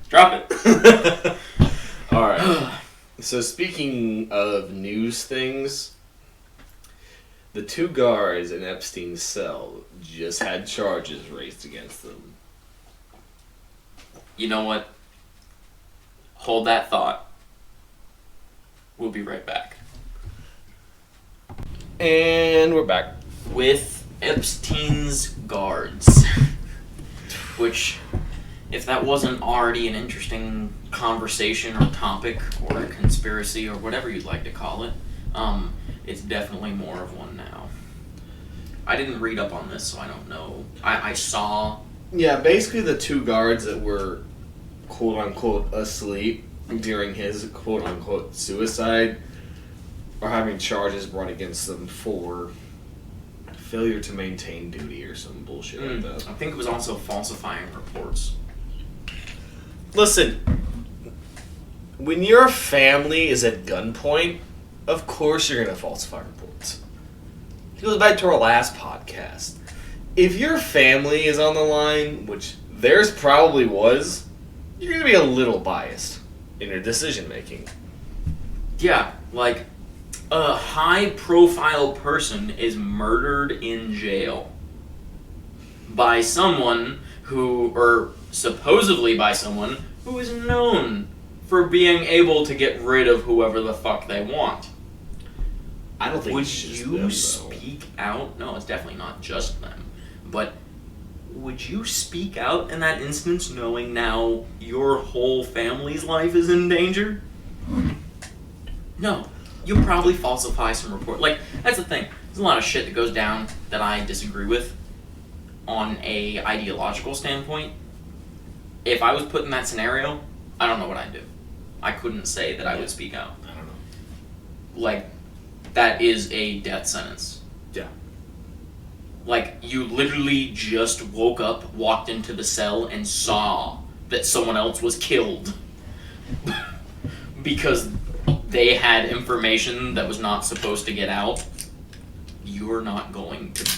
Drop it. Alright. So speaking of news things, the 2 guards in Epstein's cell just had charges raised against them. You know what? Hold that thought. We'll be right back. And we're back. With Epstein's guards. Which, if that wasn't already an interesting conversation or topic or a conspiracy or whatever you'd like to call it, it's definitely more of one now. I didn't read up on this, so I don't know. I saw... Yeah, basically the 2 guards that were quote-unquote asleep during his quote-unquote suicide are having charges brought against them for failure to maintain duty or some bullshit like that. I think it was also falsifying reports. Listen, when your family is at gunpoint, of course you're going to falsify reports. It goes back to our last podcast. If your family is on the line, which theirs probably was, you're going to be a little biased in your decision making. Yeah, like, a high-profile person is murdered in jail by someone who, or supposedly by someone, who is known for being able to get rid of whoever the fuck they want. I don't think Would it's just you them, though. speak out? No, it's definitely not just them. But would you speak out in that instance knowing now your whole family's life is in danger? No. You'll probably falsify some report. Like, that's the thing. There's a lot of shit that goes down that I disagree with on a ideological standpoint. If I was put in that scenario, I don't know what I'd do. I couldn't say that I would speak out. I don't know. Like, that is a death sentence. Yeah. Like, you literally just woke up, walked into the cell, and saw that someone else was killed. Because they had information that was not supposed to get out. You're not going to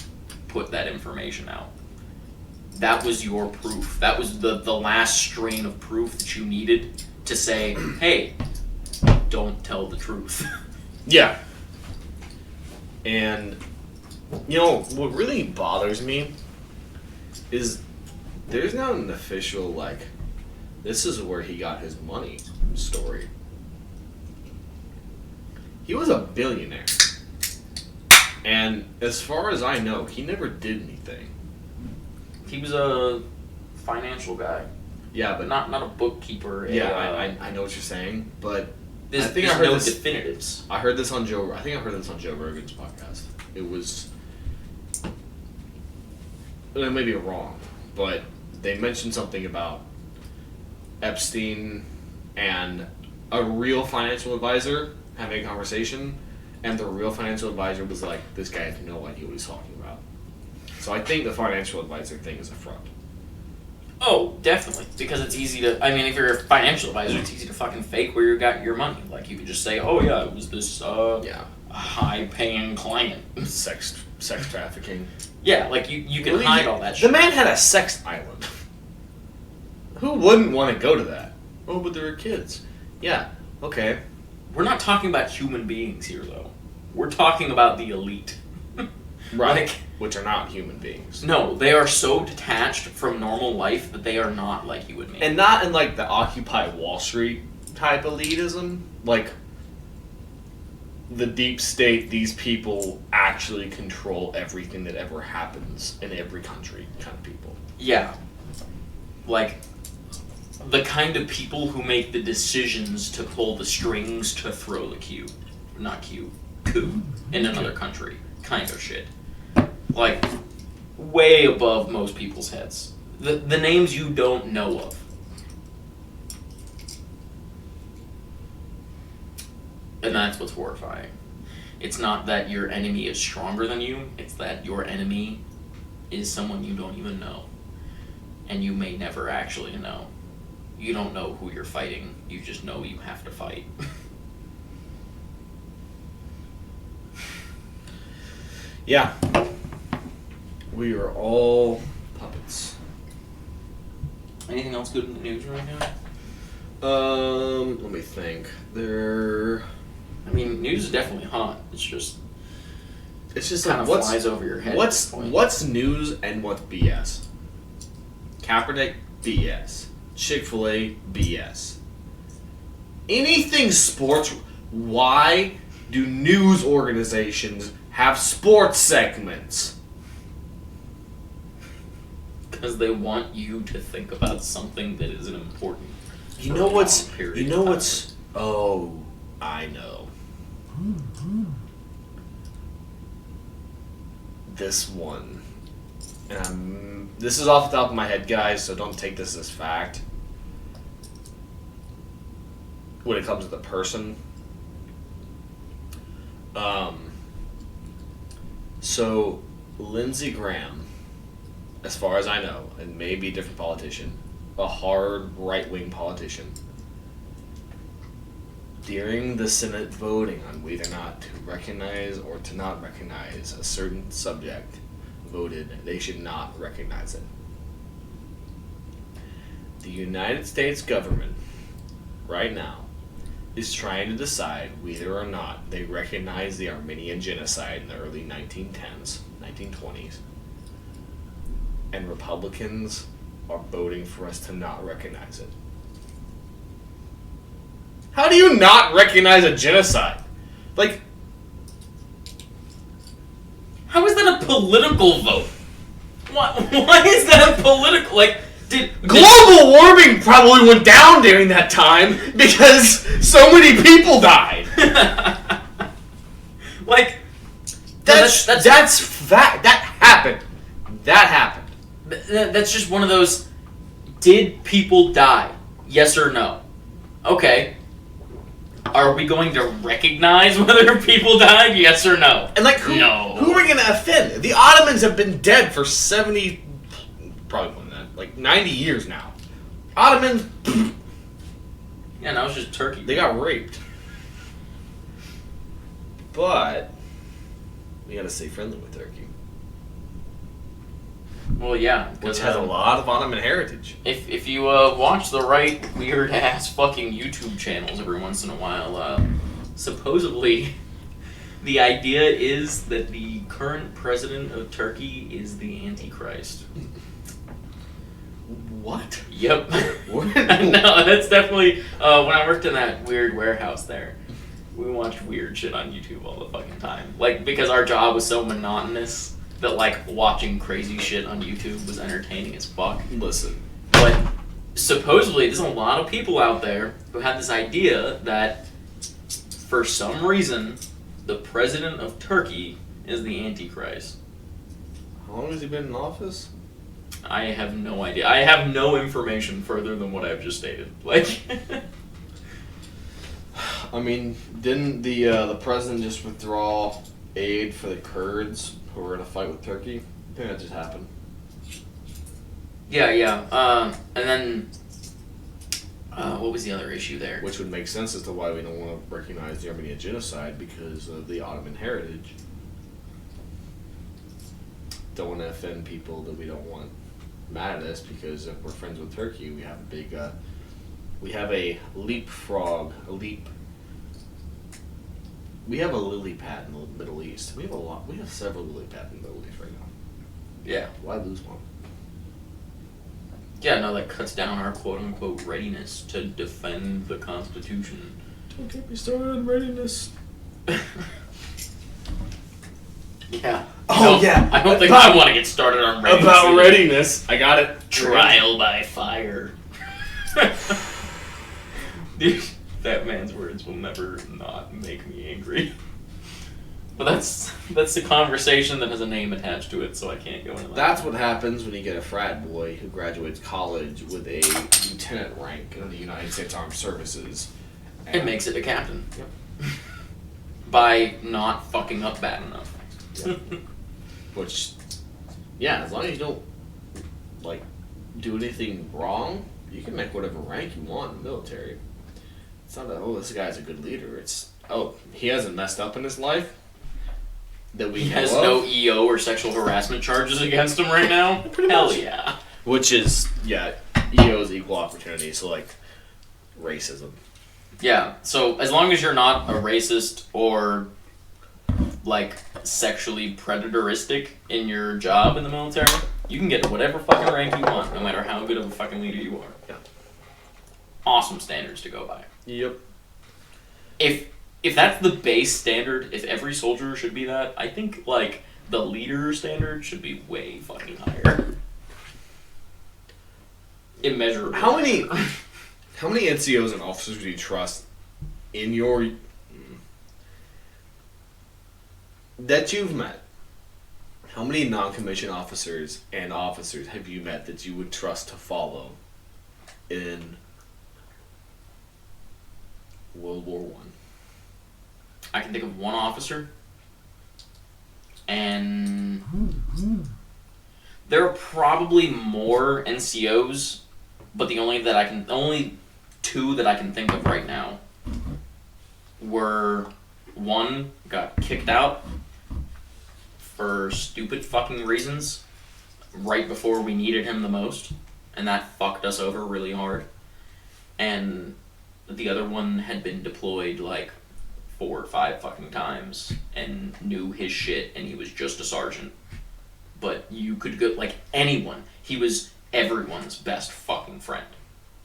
put that information out. That was your proof. That was the last strain of proof that you needed to say, hey, don't tell the truth. Yeah. And, you know, what really bothers me is there's not an official, like, this is where he got his money story. He was a billionaire. And as far as I know, he never did anything. He was a financial guy. Yeah, but not a bookkeeper. I know what you're saying, but there's I heard no this, definitives. I heard this on Joe Rogan's podcast. It was, it may be wrong, but they mentioned something about Epstein and a real financial advisor having a conversation, and the real financial advisor was like, "This guy has no idea what he's talking about." So I think the financial advisor thing is a front. Oh, definitely. Because it's easy to... I mean, if you're a financial advisor, it's easy to fucking fake where you got your money. Like, you could just say, oh, yeah, it was this high-paying client. Sex trafficking. Yeah, like, you can hide all that shit. The man had a sex island. Who wouldn't want to go to that? Oh, but there are kids. Yeah, okay. We're not talking about human beings here, though. We're talking about the elite. Right. Like, which are not human beings. No, they are so detached from normal life that they are not like you and me. And not in, like, the Occupy Wall Street type elitism. Like, the deep state, these people actually control everything that ever happens in every country kind of people. Yeah. Like, the kind of people who make the decisions to pull the strings to throw the coup in another country. Kind of shit. Like, way above most people's heads. The names you don't know of. And that's what's horrifying. It's not that your enemy is stronger than you, it's that your enemy is someone you don't even know. And you may never actually know. You don't know who you're fighting, you just know you have to fight. Yeah. We are all puppets. Anything else good in the news right now? Let me think. I mean, news is definitely hot. It's just kind like of flies over your head. What's news and what's BS? Kaepernick, BS. Chickfila, BS. Anything sports. Why do news organizations have sports segments? Because they want you to think about something that isn't important. Oh, I know. This one. And this is off the top of my head, guys, so don't take this as fact. When it comes to the person. So, Lindsey Graham, as far as I know, and maybe a different politician, a hard right-wing politician, during the Senate voting on whether or not to recognize or to not recognize a certain subject, voted they should not recognize it. The United States government, right now, is trying to decide whether or not they recognize the Armenian genocide in the early 1910s, 1920s, and Republicans are voting for us to not recognize it. How do you not recognize a genocide? Like, how is that a political vote? Why is that a political, like, global warming probably went down during that time because so many people died. Like, that's fact. That happened. That's just one of those. Did people die? Yes or no? Okay. Are we going to recognize whether people died? Yes or no? And who are we going to offend? The Ottomans have been dead for 70, probably more than that, 90 years now. Ottomans. Yeah, now it's just Turkey. They got raped. But we got to stay friendly with Turkey. Well, yeah. Which has a lot of Ottoman heritage. If you watch the right weird-ass fucking YouTube channels every once in a while, supposedly the idea is that the current president of Turkey is the Antichrist. What? Yep. No, that's definitely... when I worked in that weird warehouse there, we watched weird shit on YouTube all the fucking time. Because our job was so monotonous that like watching crazy shit on YouTube was entertaining as fuck. Listen. But supposedly there's a lot of people out there who had this idea that for some reason the president of Turkey is the Antichrist. How long has he been in office? I have no idea. I have no information further than what I've just stated. Like, I mean, didn't the president just withdraw aid for the Kurds who were in a fight with Turkey? I think that just happened. yeah. And then, what was the other issue there? Which would make sense as to why we don't want to recognize the Armenian genocide because of the Ottoman heritage. Don't want to offend people that we don't want mad at us because if we're friends with Turkey, we have a big, we have a leapfrog, we have a lily pad in the Middle East. We have several lily pads in the Middle East right now. Yeah. Why lose one? Yeah, no, that cuts down our quote-unquote readiness to defend the Constitution. Don't get me started on readiness. Yeah. Oh, No, yeah. I don't think I want to get started on readiness. About readiness. I got it. Trial by fire. Dude, that man's words will never not make me angry. But that's the conversation that has a name attached to it, so I can't go into that. That's what happens when you get a frat boy who graduates college with a lieutenant rank in the United States Armed Services. It makes it a captain. Yep. By not fucking up bad enough. Yep. Which, yeah, as long as you don't, like, do anything wrong, you can make whatever rank you want in the military. It's not that, oh, this guy's a good leader. It's, oh, he hasn't messed up in his life that we He know has of. no EO or sexual harassment charges against him right now? Hell yeah. Which is, yeah, EO is equal opportunity, so, like, racism. Yeah, so as long as you're not a racist or, like, sexually predatoristic in your job in the military, you can get whatever fucking rank you want, no matter how good of a fucking leader you are. Yeah. Awesome standards to go by. Yep. If that's the base standard, if every soldier should be that, I think, like, the leader standard should be way fucking higher. Immeasurable. How many NCOs and officers do you trust in your that you've met? How many non-commissioned officers and officers have you met that you would trust to follow in World War One? I can think of one officer, and there are probably more NCOs, but the only two that I can think of right now were one got kicked out for stupid fucking reasons right before we needed him the most, and that fucked us over really hard, and the other one had been deployed like 4 or 5 fucking times and knew his shit, and he was just a sergeant. But you could go, like, anyone. He was everyone's best fucking friend.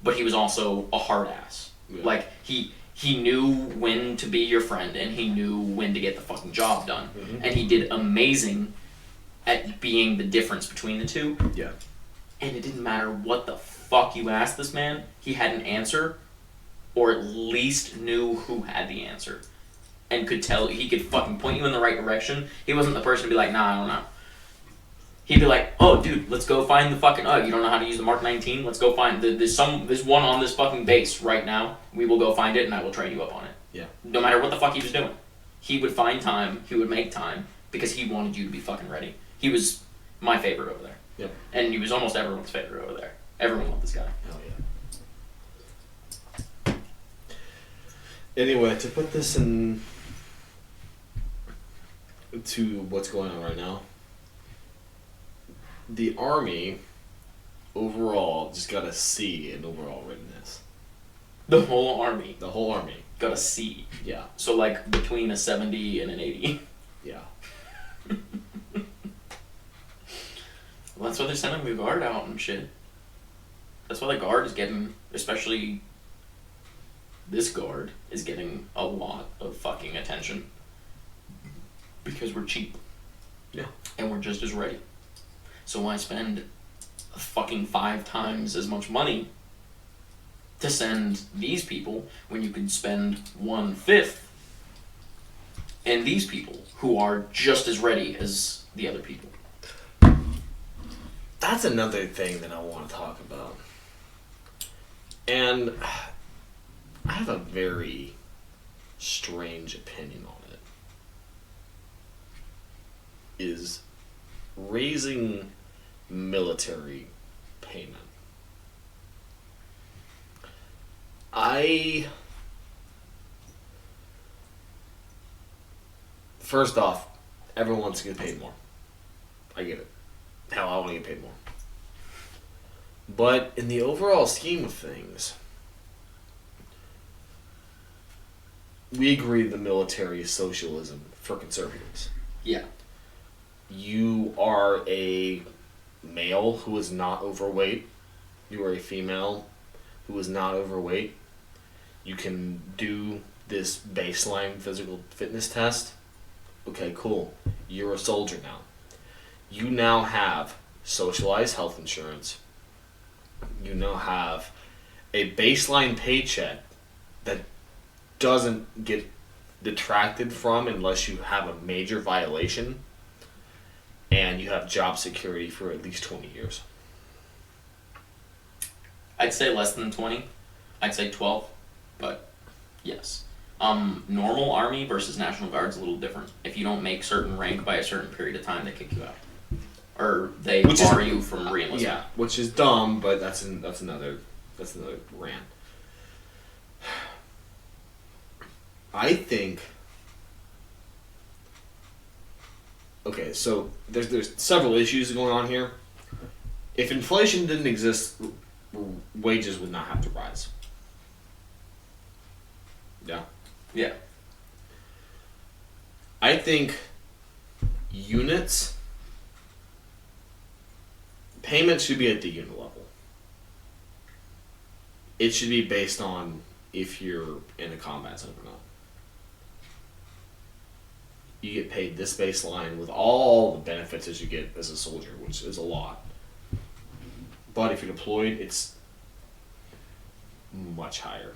But he was also a hard ass. Yeah. Like, he knew when to be your friend, and he knew when to get the fucking job done. Mm-hmm. And he did amazing at being the difference between the two. Yeah. And it didn't matter what the fuck you asked this man, he had an answer, or at least knew who had the answer. And could tell, he could fucking point you in the right direction. He wasn't the person to be like, nah, I don't know. He'd be like, oh, dude, let's go find the fucking, oh, you don't know how to use the Mark 19? Let's go find, there's one on this fucking base right now. We will go find it, and I will train you up on it. Yeah. No matter what the fuck he was doing. He would find time, he would make time, because he wanted you to be fucking ready. He was my favorite over there. Yep. And he was almost everyone's favorite over there. Everyone loved this guy. Hell yeah. Anyway, to put this in to what's going on right now, the Army overall just got a C in overall readiness. The whole Army The whole Army. got a C. Yeah. So, like, between a 70 and an 80. Yeah. Well, that's why they're sending the Guard out and shit. That's why the Guard is getting, especially this Guard, is getting a lot of fucking attention. Because we're cheap. Yeah. And we're just as ready. So why spend fucking 5 times as much money to send these people when you can spend 1/5 in these people who are just as ready as the other people? That's another thing that I want to talk about. And I have a very strange opinion on it. Is raising military payment. First off, everyone wants to get paid more. I get it. Hell, I want to get paid more. But in the overall scheme of things, we agree the military is socialism for conservatives. Yeah. You are a male who is not overweight. You are a female who is not overweight. You can do this baseline physical fitness test. Okay, cool. You're a soldier now. You now have socialized health insurance. You now have a baseline paycheck that doesn't get detracted from unless you have a major violation, and you have job security for at least 20 years. I'd say less than 20. I'd say 12, but yes. Normal Army versus National Guard's a little different. If you don't make certain rank by a certain period of time, they kick you out. Or they bar you from re-enlistment. Yeah, which is dumb, but that's another rant. I think. Okay, so there's several issues going on here. If inflation didn't exist, wages would not have to rise. Yeah. Yeah. I think payment should be at the unit level. It should be based on if you're in a combat zone or not. You get paid this baseline with all the benefits as you get as a soldier, which is a lot. But if you're deployed, it's much higher.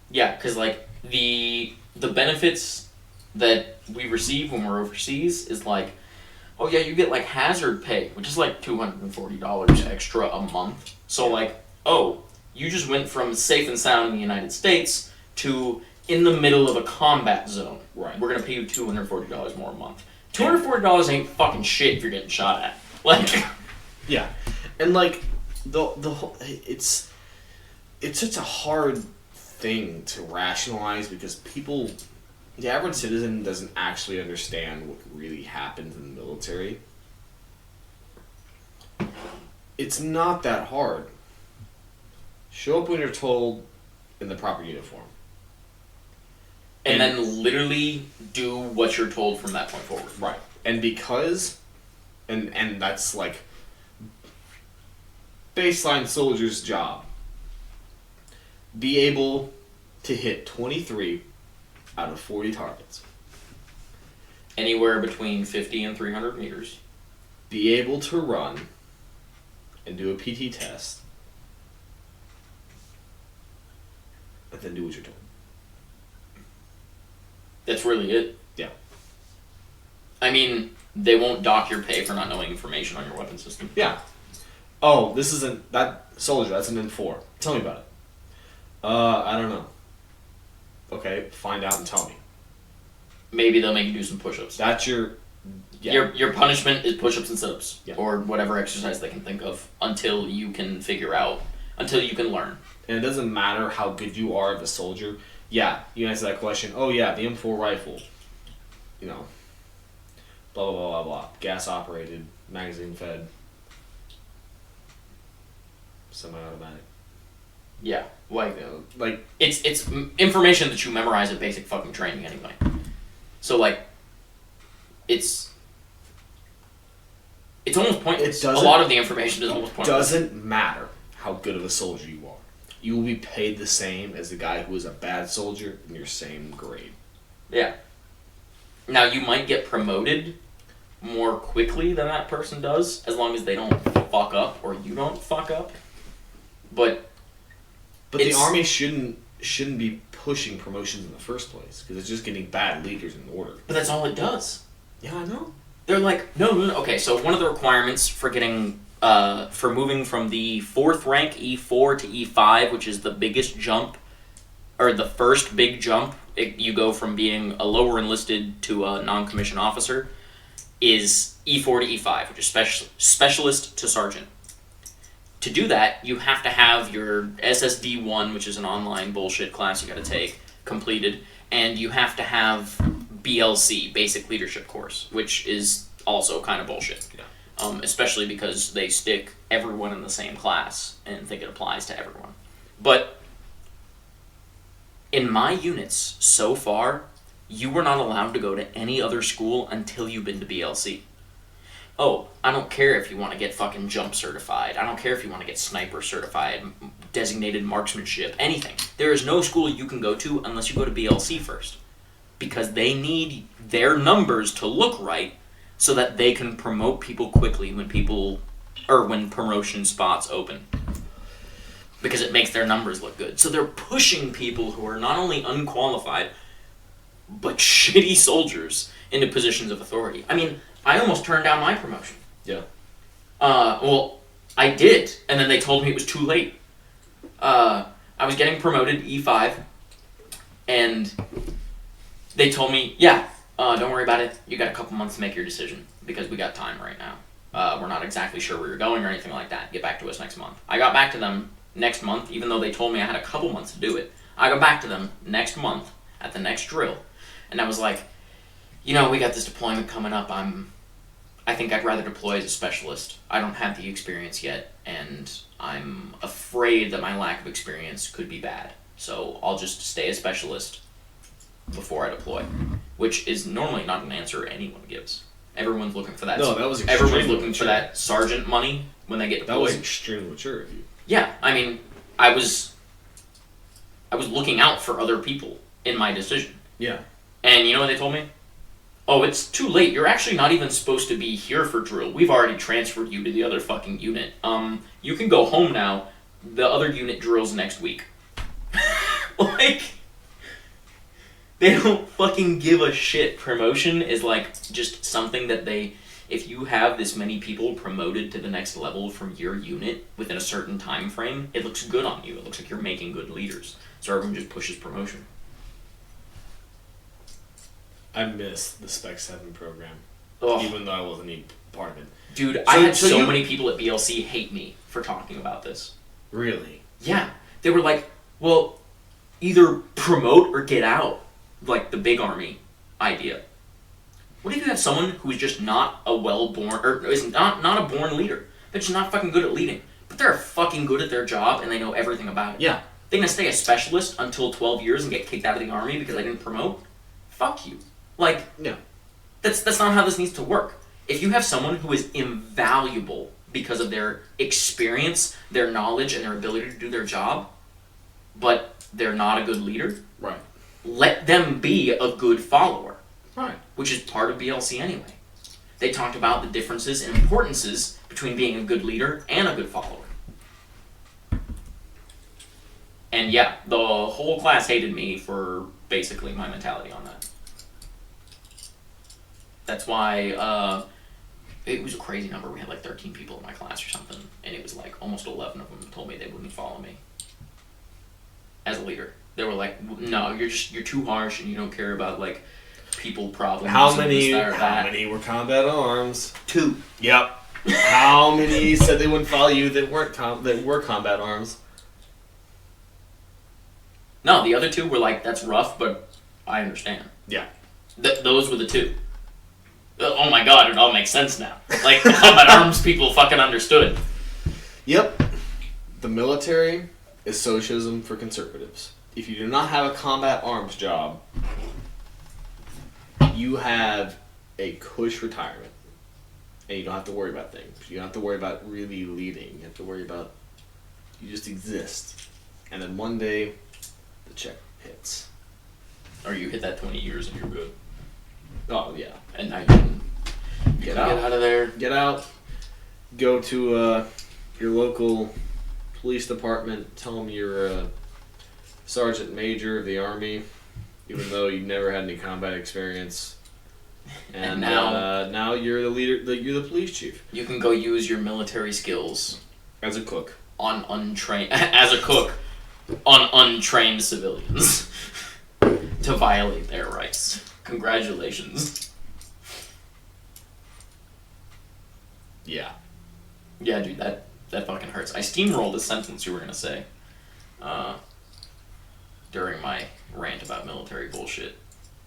Yeah, because like the benefits that we receive when we're overseas is like, oh yeah, you get like hazard pay, which is like $240 extra a month. So like, oh, you just went from safe and sound in the United States to in the middle of a combat zone. Right. We're gonna pay you $240 more a month. $240 ain't fucking shit if you're getting shot at. Like, yeah, and like the whole it's such a hard thing to rationalize because the average citizen doesn't actually understand what really happens in the military. It's not that hard. Show up when you're told in the proper uniform. and then literally do what you're told from that point forward. Right. And because, and that's like baseline soldier's job, be able to hit 23 out of 40 targets. Anywhere between 50 and 300 meters. Be able to run and do a PT test. And then do what you're told. That's really it. Yeah. I mean, they won't dock your pay for not knowing information on your weapon system. Yeah. Oh, this isn't that soldier. That's an N4. Tell me about it. I don't know. Okay, find out and tell me. Maybe they'll make you do some push-ups. That's your. Yeah. Your punishment is push-ups and sit-ups, yeah. or whatever exercise they can think of until you can learn. And it doesn't matter how good you are of a soldier. Yeah, you answer that question. Oh yeah, the M4 rifle. You know. Blah blah blah blah blah. Gas operated, magazine fed. Semi-automatic. Yeah, like You know, like it's information that you memorize at basic fucking training anyway. So like, it's almost pointless. A lot of the information is almost pointless. Doesn't matter how good of a soldier you are. You will be paid the same as the guy who is a bad soldier in your same grade. Yeah. Now you might get promoted more quickly than that person does, as long as they don't fuck up or you don't fuck up. But the Army shouldn't be pushing promotions in the first place, because it's just getting bad leaders in order. But that's all it does. Yeah, I know. They're like, no. Okay, so one of the requirements for getting, for moving from the 4th rank E4 to E5, which is the biggest jump, or the first big jump, you go from being a lower enlisted to a non-commissioned officer, is E4 to E5, which is specialist to sergeant. To do that, you have to have your SSD1, which is an online bullshit class you gotta take, completed, and you have to have BLC, Basic Leadership Course, which is also kind of bullshit. Yeah. Especially because they stick everyone in the same class and think it applies to everyone. But in my units so far, you were not allowed to go to any other school until you've been to BLC. Oh, I don't care if you want to get fucking jump certified. I don't care if you want to get sniper certified, designated marksmanship, anything. There is no school you can go to unless you go to BLC first. Because they need their numbers to look right so that they can promote people quickly when promotion spots open. Because it makes their numbers look good. So they're pushing people who are not only unqualified, but shitty soldiers into positions of authority. I mean, I almost turned down my promotion. Yeah. Well, I did, and then they told me it was too late. I was getting promoted E5, and they told me, don't worry about it. You got a couple months to make your decision, because we got time right now. We're not exactly sure where you're going or anything like that. Get back to us next month. I got back to them next month, even though they told me I had a couple months to do it. I got back to them next month at the next drill, and I was like, we got this deployment coming up. I think I'd rather deploy as a specialist. I don't have the experience yet, and I'm afraid that my lack of experience could be bad. So I'll just stay a specialist before I deploy, which is normally not an answer anyone gives. Everyone's looking for that. No, that was extremely Everyone's looking mature. for that sergeant money when they get deployed. That was extremely mature of you. Yeah, I mean, I was looking out for other people in my decision. Yeah. And you know what they told me? Oh, it's too late. You're actually not even supposed to be here for drill. We've already transferred you to the other fucking unit. You can go home now. The other unit drills next week. Like, they don't fucking give a shit. Promotion is like just something that if you have this many people promoted to the next level from your unit within a certain time frame, it looks good on you. It looks like you're making good leaders. So everyone just pushes promotion. I miss the Spec 7 program, even though I wasn't even part of it. Dude, I had so many people at BLC hate me for talking about this. Really? Yeah. They were like, well, either promote or get out, like the big army idea. What if you have someone who is just not a or is not a born leader? They're just not fucking good at leading, but they're fucking good at their job and they know everything about it. Yeah. They're gonna stay a specialist until 12 years and get kicked out of the army because I didn't promote? Fuck you. Like, no. That's not how this needs to work. If you have someone who is invaluable because of their experience, their knowledge, and their ability to do their job, but they're not a good leader, right? Let them be a good follower, right? Which is part of BLC anyway. They talked about the differences and importances between being a good leader and a good follower. And yeah, the whole class hated me for basically my mentality on that. That's why it was a crazy number. We had like 13 people in my class or something, and it was like almost 11 of them told me they wouldn't follow me as a leader. They were like, "No, you're too harsh, and you don't care about like people problems." How many were combat arms? 2. Yep. How many said they wouldn't follow you that were combat arms? No, the other 2 were like, "That's rough, but I understand." Yeah. Those were the 2. Oh my god, it all makes sense now. Like, the combat arms people fucking understood. Yep. The military is socialism for conservatives. If you do not have a combat arms job, you have a cush retirement. And you don't have to worry about things. You don't have to worry about really leading. You have to worry about, you just exist. And then one day, the check hits. Or you hit that 20 years and you're good. Oh, yeah. And now Get out of there. Get out. Go to your local police department. Tell them you're a sergeant major of the Army, even though you've never had any combat experience. And now you're the leader. You're the police chief. You can go use your military skills as a cook on untrained civilians to violate their rights. Congratulations. Yeah. Yeah, dude, that fucking hurts. I steamrolled a sentence you were gonna say during my rant about military bullshit.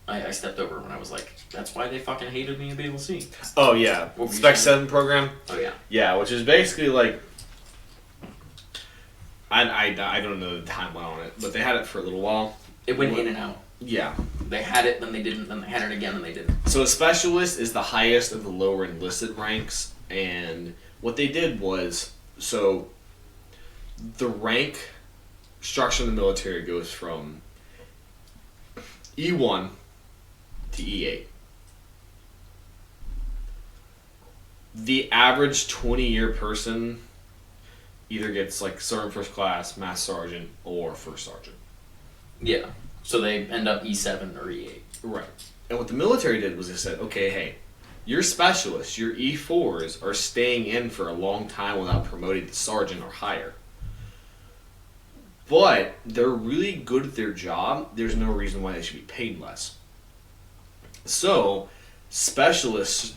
I stepped over when I was like, that's why they fucking hated me in BLC. Oh, yeah. Spec 7 program? Oh, yeah. Yeah, which is basically like... I don't know the timeline on it, but they had it for a little while. It went in and out. Yeah. They had it, then they didn't, then they had it again, then they didn't. So a specialist is the highest of the lower enlisted ranks, and what they did was, so the rank structure in the military goes from E1 to E8. The average 20-year person either gets like sergeant first class, master sergeant, or first sergeant. Yeah. So they end up E7 or E8. Right. And what the military did was they said, okay, hey, your specialists, your E4s, are staying in for a long time without promoting to sergeant or higher. But they're really good at their job. There's no reason why they should be paid less. So, specialists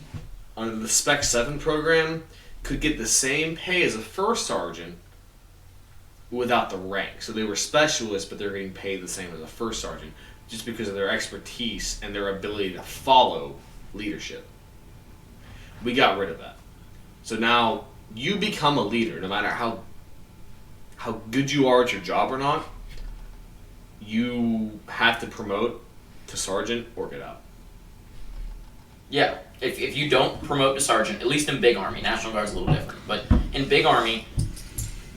on the Spec 7 program could get the same pay as a first sergeant without the rank. So they were specialists, but they're getting paid the same as a first sergeant just because of their expertise and their ability to follow leadership. We got rid of that. So now you become a leader, no matter how good you are at your job or not. You have to promote to sergeant or get out. Yeah, if you don't promote to sergeant, at least in Big Army, National Guard's a little different, but in Big Army,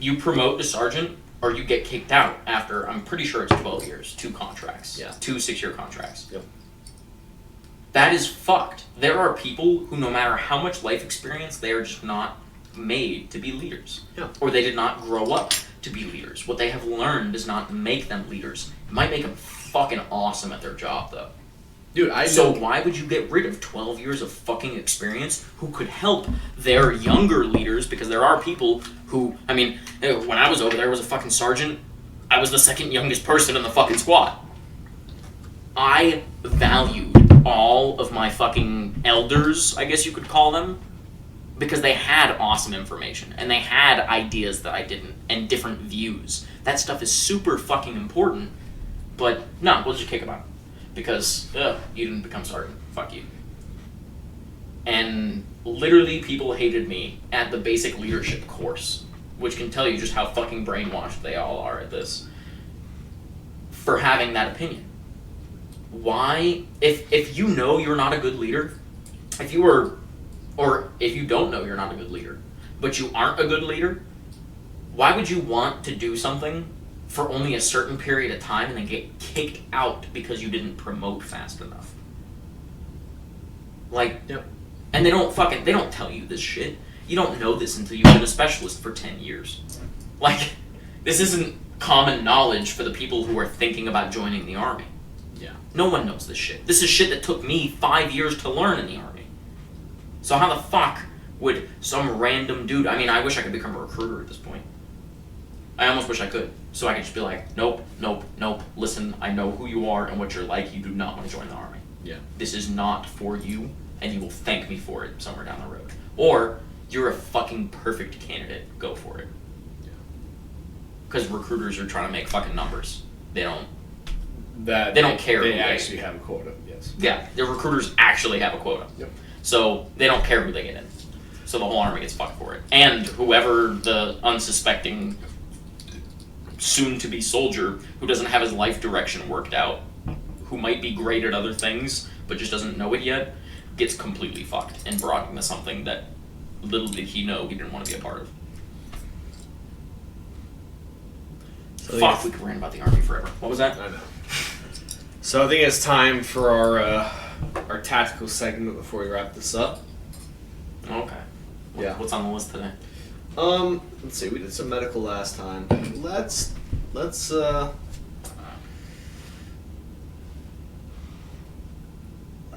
you promote to sergeant or you get kicked out after, I'm pretty sure it's 12 years, 2 contracts. Yeah. 2 6-year contracts. Yep. That is fucked. There are people who, no matter how much life experience, they are just not made to be leaders. Yeah. Or they did not grow up to be leaders. What they have learned does not make them leaders. It might make them fucking awesome at their job, though. Dude, So why would you get rid of 12 years of fucking experience who could help their younger leaders? Because there are people who, I mean, when I was over there was a fucking sergeant. I was the second youngest person in the fucking squad. I valued all of my fucking elders, I guess you could call them, because they had awesome information and they had ideas that I didn't and different views. That stuff is super fucking important, but no, we'll just kick them out. Because, you didn't become sergeant. Fuck you. And literally people hated me at the basic leadership course, which can tell you just how fucking brainwashed they all are at this, for having that opinion. Why, if you know you're not a good leader, if you don't know you're not a good leader, but you aren't a good leader, why would you want to do something for only a certain period of time and then get kicked out because you didn't promote fast enough? Like, yep. And they don't tell you this shit. You don't know this until you've been a specialist for 10 years. Like, this isn't common knowledge for the people who are thinking about joining the Army. Yeah. No one knows this shit. This is shit that took me 5 years to learn in the Army. So how the fuck would some random dude... I mean, I wish I could become a recruiter at this point. I almost wish I could. So I could just be like, nope, listen, I know who you are and what you're like, you do not want to join the Army. Yeah. This is not for you, and you will thank me for it somewhere down the road. Or, you're a fucking perfect candidate, go for it. Yeah. Because recruiters are trying to make fucking numbers. They don't care. They actually have a quota, yes. Yeah, the recruiters actually have a quota. Yep. So, they don't care who they get in. So the whole Army gets fucked for it. And whoever the unsuspecting soon-to-be soldier who doesn't have his life direction worked out, who might be great at other things, but just doesn't know it yet, gets completely fucked and brought into something that little did he know he didn't want to be a part of. So fuck, we could rant about the Army forever. What was that? I know. So I think it's time for our tactical segment before we wrap this up. Okay. Yeah. What's on the list today? Let's see. We did some medical last time. Let's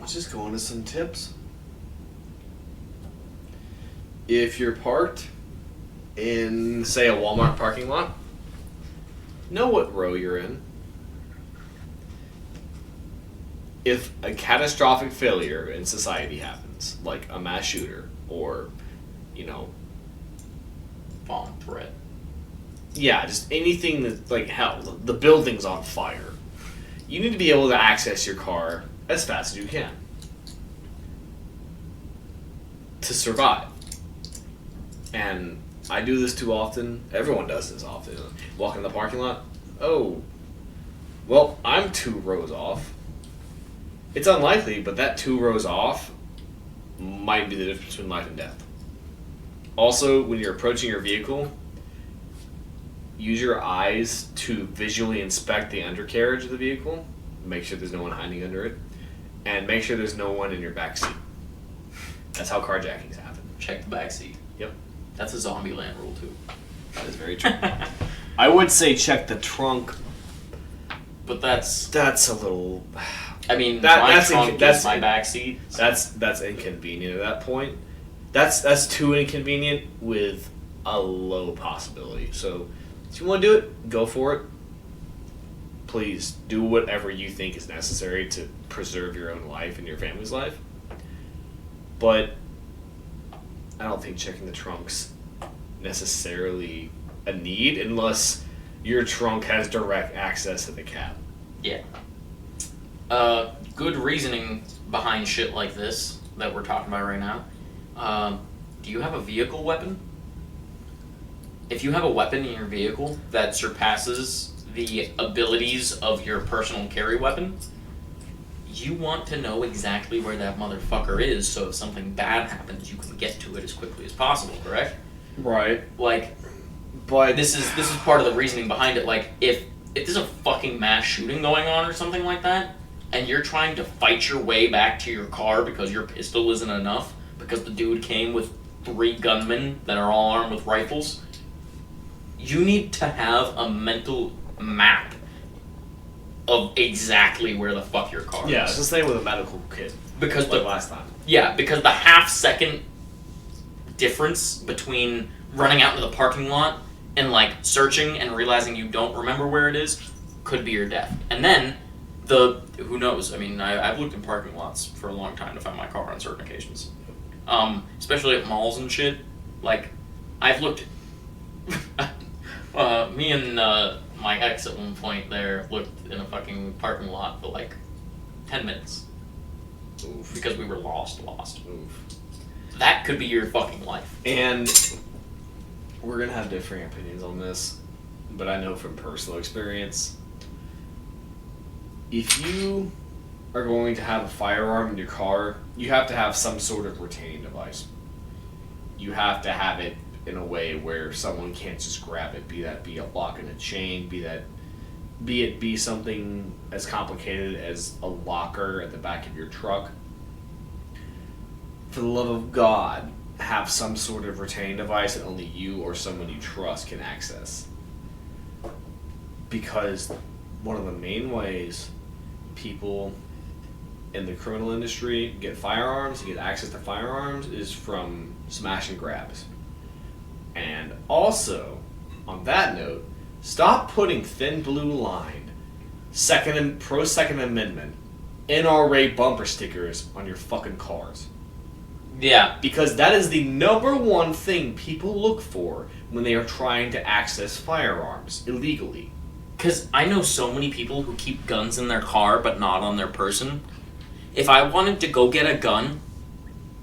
just go into some tips. If you're parked in, say, a Walmart parking lot, know what row you're in. If a catastrophic failure in society happens, like a mass shooter or, Bomb threat. yeah, just anything that, like, hell, the building's on fire, you need to be able to access your car as fast as you can to survive. And I do this too often. Everyone does this often. Walk in the parking lot. Oh, well, I'm 2 rows off. It's unlikely, but that 2 rows off might be the difference between life and death. Also, when you're approaching your vehicle, use your eyes to visually inspect the undercarriage of the vehicle. Make sure there's no one hiding under it. And make sure there's no one in your back seat. That's how carjackings happen. Check the back seat. Yep. That's a zombie land rule, too. That is very true. I would say check the trunk. But that's a little... I mean, that's my back seat. So. That's inconvenient at that point. That's too inconvenient with a low possibility. So, if you want to do it, go for it. Please do whatever you think is necessary to preserve your own life and your family's life. But I don't think checking the trunk's necessarily a need unless your trunk has direct access to the cab. Yeah. Good reasoning behind shit like this that we're talking about right now. Do you have a vehicle weapon? If you have a weapon in your vehicle that surpasses the abilities of your personal carry weapon, you want to know exactly where that motherfucker is, so if something bad happens, you can get to it as quickly as possible, correct? Right. Like, but this is part of the reasoning behind it. Like, if there's a fucking mass shooting going on or something like that, and you're trying to fight your way back to your car because your pistol isn't enough, because the dude came with 3 gunmen that are all armed with rifles, you need to have a mental map of exactly where the fuck your car is. Yeah, it's the same with a medical kit. Because like last time. Yeah, because the half-second difference between running out into the parking lot and, like, searching and realizing you don't remember where it is could be your death. And then, who knows? I mean, I've looked in parking lots for a long time to find my car on certain occasions. Especially at malls and shit. Like, I've looked... me and my ex at one point there looked in a fucking parking lot for, like, 10 minutes. Oof. Because we were lost. Oof. That could be your fucking life. And we're going to have differing opinions on this, but I know from personal experience, if you are going to have a firearm in your car, you have to have some sort of retaining device. You have to have it in a way where someone can't just grab it, be a lock and a chain, be it something as complicated as a locker at the back of your truck. For the love of God, have some sort of retaining device that only you or someone you trust can access. Because one of the main ways people in the criminal industry get firearms, get access to firearms, is from smash and grabs. And also, on that note, stop putting thin blue line, pro-Second Amendment, NRA bumper stickers on your fucking cars. Yeah. Because that is the number one thing people look for when they are trying to access firearms illegally. Because I know so many people who keep guns in their car but not on their person. If I wanted to go get a gun,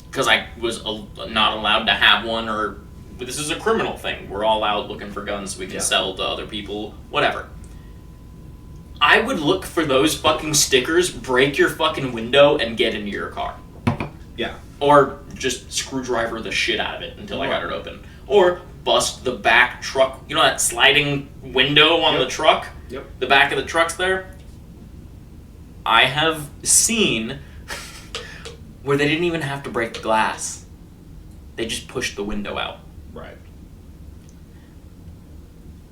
because I was not allowed to have one, or this is a criminal thing, we're all out looking for guns so we can sell to other people, whatever. I would look for those fucking stickers, break your fucking window, and get into your car. Yeah. Or just screwdriver the shit out of it until I got it open. Or bust the back truck, you know that sliding window on the truck? Yep. The back of the truck's there? I have seen where they didn't even have to break the glass. They just pushed the window out. Right.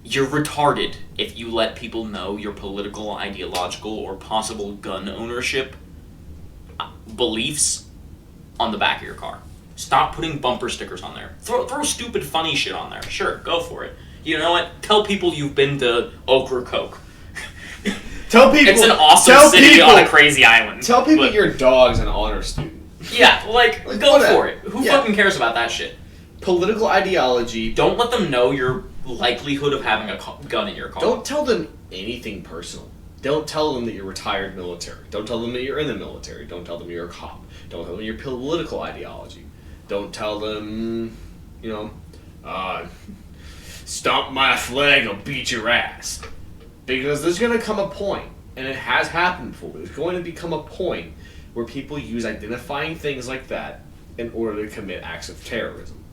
You're retarded if you let people know your political, ideological, or possible gun ownership beliefs on the back of your car. Stop putting bumper stickers on there. Throw stupid, funny shit on there. Sure, go for it. You know what? Tell people you've been to Ocracoke. Tell people it's an awesome city on a crazy island. Tell people your dog's an honor student. Yeah, like go for it. Who fucking cares about that shit? Political ideology. Don't let them know your likelihood of having a gun in your car. Don't tell them anything personal. Don't tell them that you're retired military. Don't tell them that you're in the military. Don't tell them you're a cop. Don't tell them your political ideology. Don't tell them, stomp my flag, I'll beat your ass. Because there's going to come a point, and it has happened before, there's going to become a point where people use identifying things like that in order to commit acts of terrorism.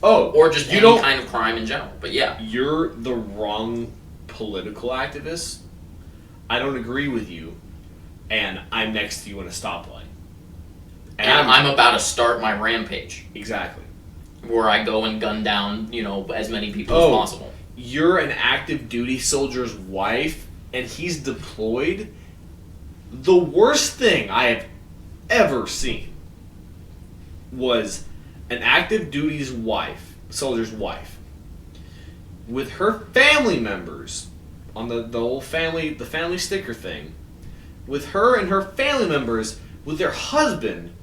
Oh, or just any kind of crime in general, but yeah. You're the wrong political activist. I don't agree with you, and I'm next to you in a stoplight. And I'm about to start my rampage. Exactly. Where I go and gun down, as many people as possible. You're an active duty soldier's wife, and he's deployed. The worst thing I have ever seen was an active duty's wife, soldier's wife, with her family members on the whole family, the family sticker thing, with her and her family members with their husband,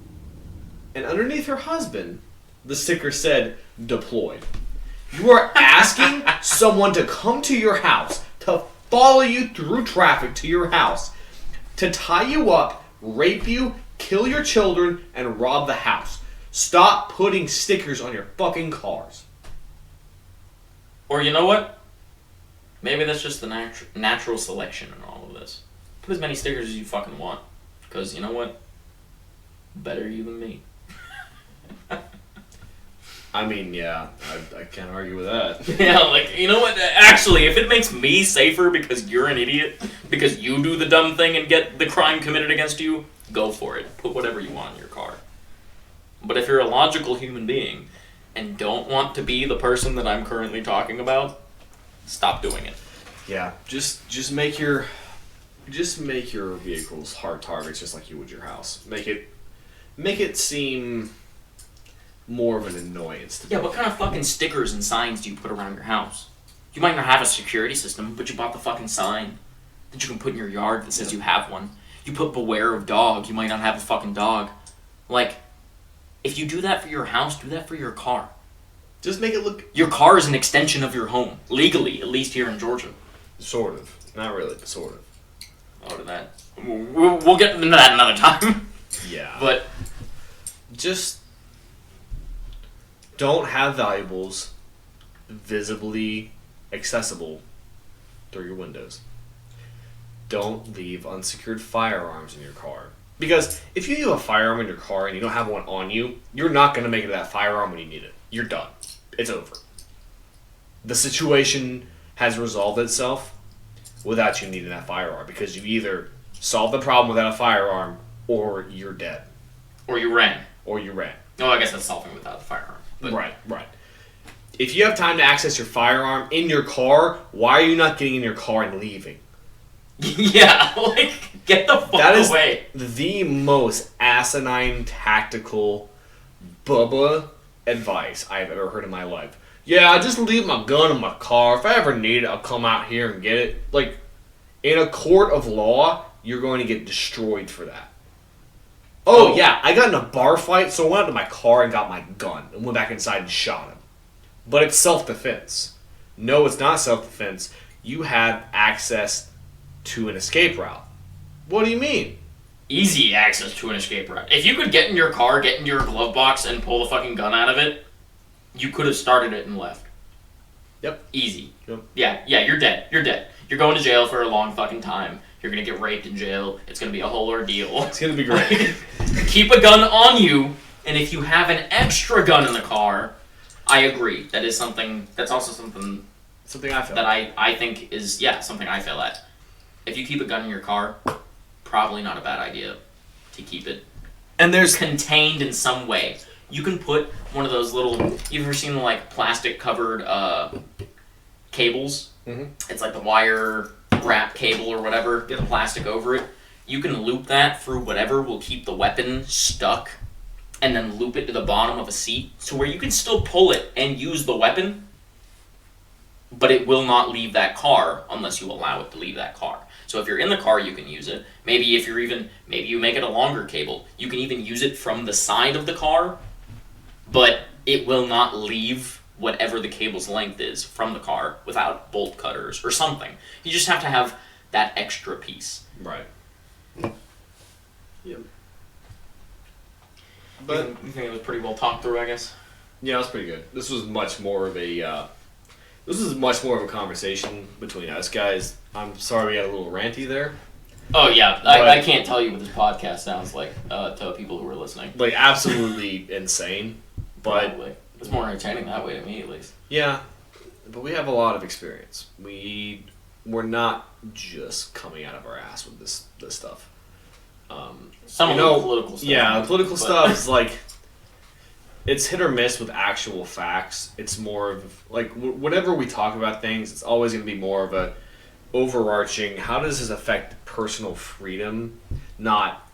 and underneath her husband, the sticker said, deployed. You are asking someone to come to your house, to follow you through traffic to your house, to tie you up, rape you, kill your children, and rob the house. Stop putting stickers on your fucking cars. Or you know what? Maybe that's just the natural selection in all of this. Put as many stickers as you fucking want. Because you know what? Better you than me. I mean, yeah, I can't argue with that. Yeah, you know what? Actually, if it makes me safer because you're an idiot, because you do the dumb thing and get the crime committed against you, go for it. Put whatever you want in your car. But if you're a logical human being and don't want to be the person that I'm currently talking about, stop doing it. Yeah, just make your vehicles hard targets just like you would your house. Make it seem more of an annoyance. Yeah, what kind of fucking stickers and signs do you put around your house? You might not have a security system, but you bought the fucking sign that you can put in your yard that says you have one. You put beware of dog, you might not have a fucking dog. If you do that for your house, do that for your car. Just make it look... Your car is an extension of your home. Legally, at least here in Georgia. Sort of. Not really, but sort of. Oh, to that. We'll get into that another time. Yeah. But... just... don't have valuables visibly accessible through your windows. Don't leave unsecured firearms in your car. Because if you leave a firearm in your car and you don't have one on you, you're not going to make it to that firearm when you need it. You're done. It's over. The situation has resolved itself without you needing that firearm because you either solved the problem without a firearm or you're dead. Or you ran. No, I guess that's solving without the firearm. But... Right. If you have time to access your firearm in your car, why are you not getting in your car and leaving? Yeah, get the fuck away. That is the most asinine, tactical, bubba advice I've ever heard in my life. Yeah, I just leave my gun in my car. If I ever need it, I'll come out here and get it. In a court of law, you're going to get destroyed for that. Oh, yeah, I got in a bar fight, so I went out to my car and got my gun and went back inside and shot him. But it's self-defense. No, it's not self-defense. You have access to an escape route. What do you mean? Easy access to an escape route. If you could get in your car, get into your glove box, and pull the fucking gun out of it, you could have started it and left. Yep. Easy. Yep. Yeah, you're dead. You're going to jail for a long fucking time. You're gonna get raped in jail. It's gonna be a whole ordeal. It's gonna be great. Keep a gun on you, and if you have an extra gun in the car, I agree. That is something. That's also something I feel that I think is something I fail at. If you keep a gun in your car, probably not a bad idea to keep it. And there's contained in some way. you can put one of those little, you've ever seen the like plastic covered cables? Mm-hmm. It's like the wire wrap cable or whatever, get the plastic over it. You can loop that through whatever will keep the weapon stuck, and then loop it to the bottom of a seat to where you can still pull it and use the weapon, but it will not leave that car unless you allow it to leave that car. So if you're in the car, you can use it. Maybe you make it a longer cable. You can even use it from the side of the car, but it will not leave whatever the cable's length is from the car without bolt cutters or something. You just have to have that extra piece. Right. Yep. But you think it was pretty well talked through, I guess? Yeah, it was pretty good. This was much more of a conversation between us guys. I'm sorry we got a little ranty there. Oh yeah, I can't tell you what this podcast sounds like to people who are listening. Like absolutely insane, but Probably. It's more entertaining that way to me, at least. Yeah, but we have a lot of experience. We're not just coming out of our ass with this stuff. Some of the political stuff. Yeah, the political stuff is like, it's hit or miss with actual facts. It's more of, like, whenever we talk about things, it's always going to be more of a overarching, how does this affect personal freedom? Not,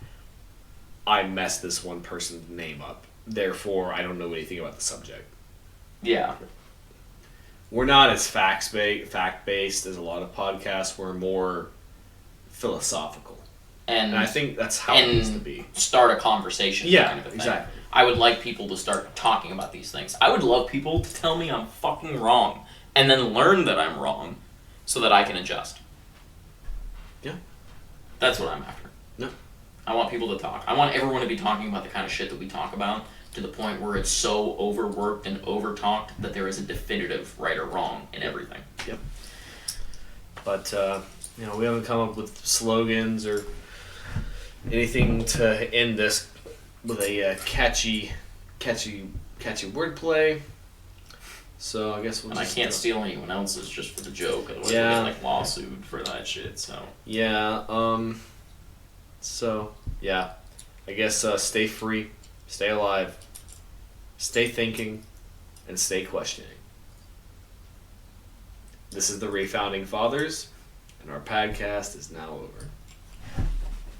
I messed this one person's name up, therefore I don't know anything about the subject. Yeah. We're not as fact-based as a lot of podcasts. We're more philosophical. And I think that's how it needs to be. Start a conversation. Yeah, kind of a thing. exactly. I would like people to start talking about these things. I would love people to tell me I'm fucking wrong and then learn that I'm wrong so that I can adjust. Yeah. That's what I'm after. No. I want people to talk. I want everyone to be talking about the kind of shit that we talk about to the point where it's so overworked and over-talked that there is a definitive right or wrong in everything. Yep. But, we haven't come up with slogans or anything to end this with a catchy wordplay. So I guess we'll and just... I can't steal anyone else's just for the joke, otherwise Yeah. we'll get lawsuit for that shit, so... Yeah, so, yeah. I guess stay free, stay alive, stay thinking, and stay questioning. This is the Refounding Fathers, and our podcast is now over.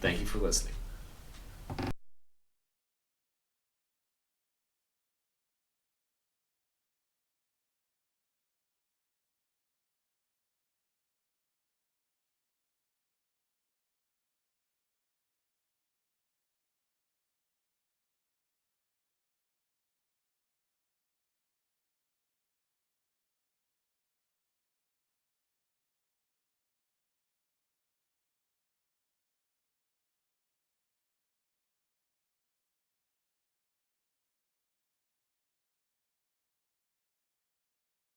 Thank you for listening.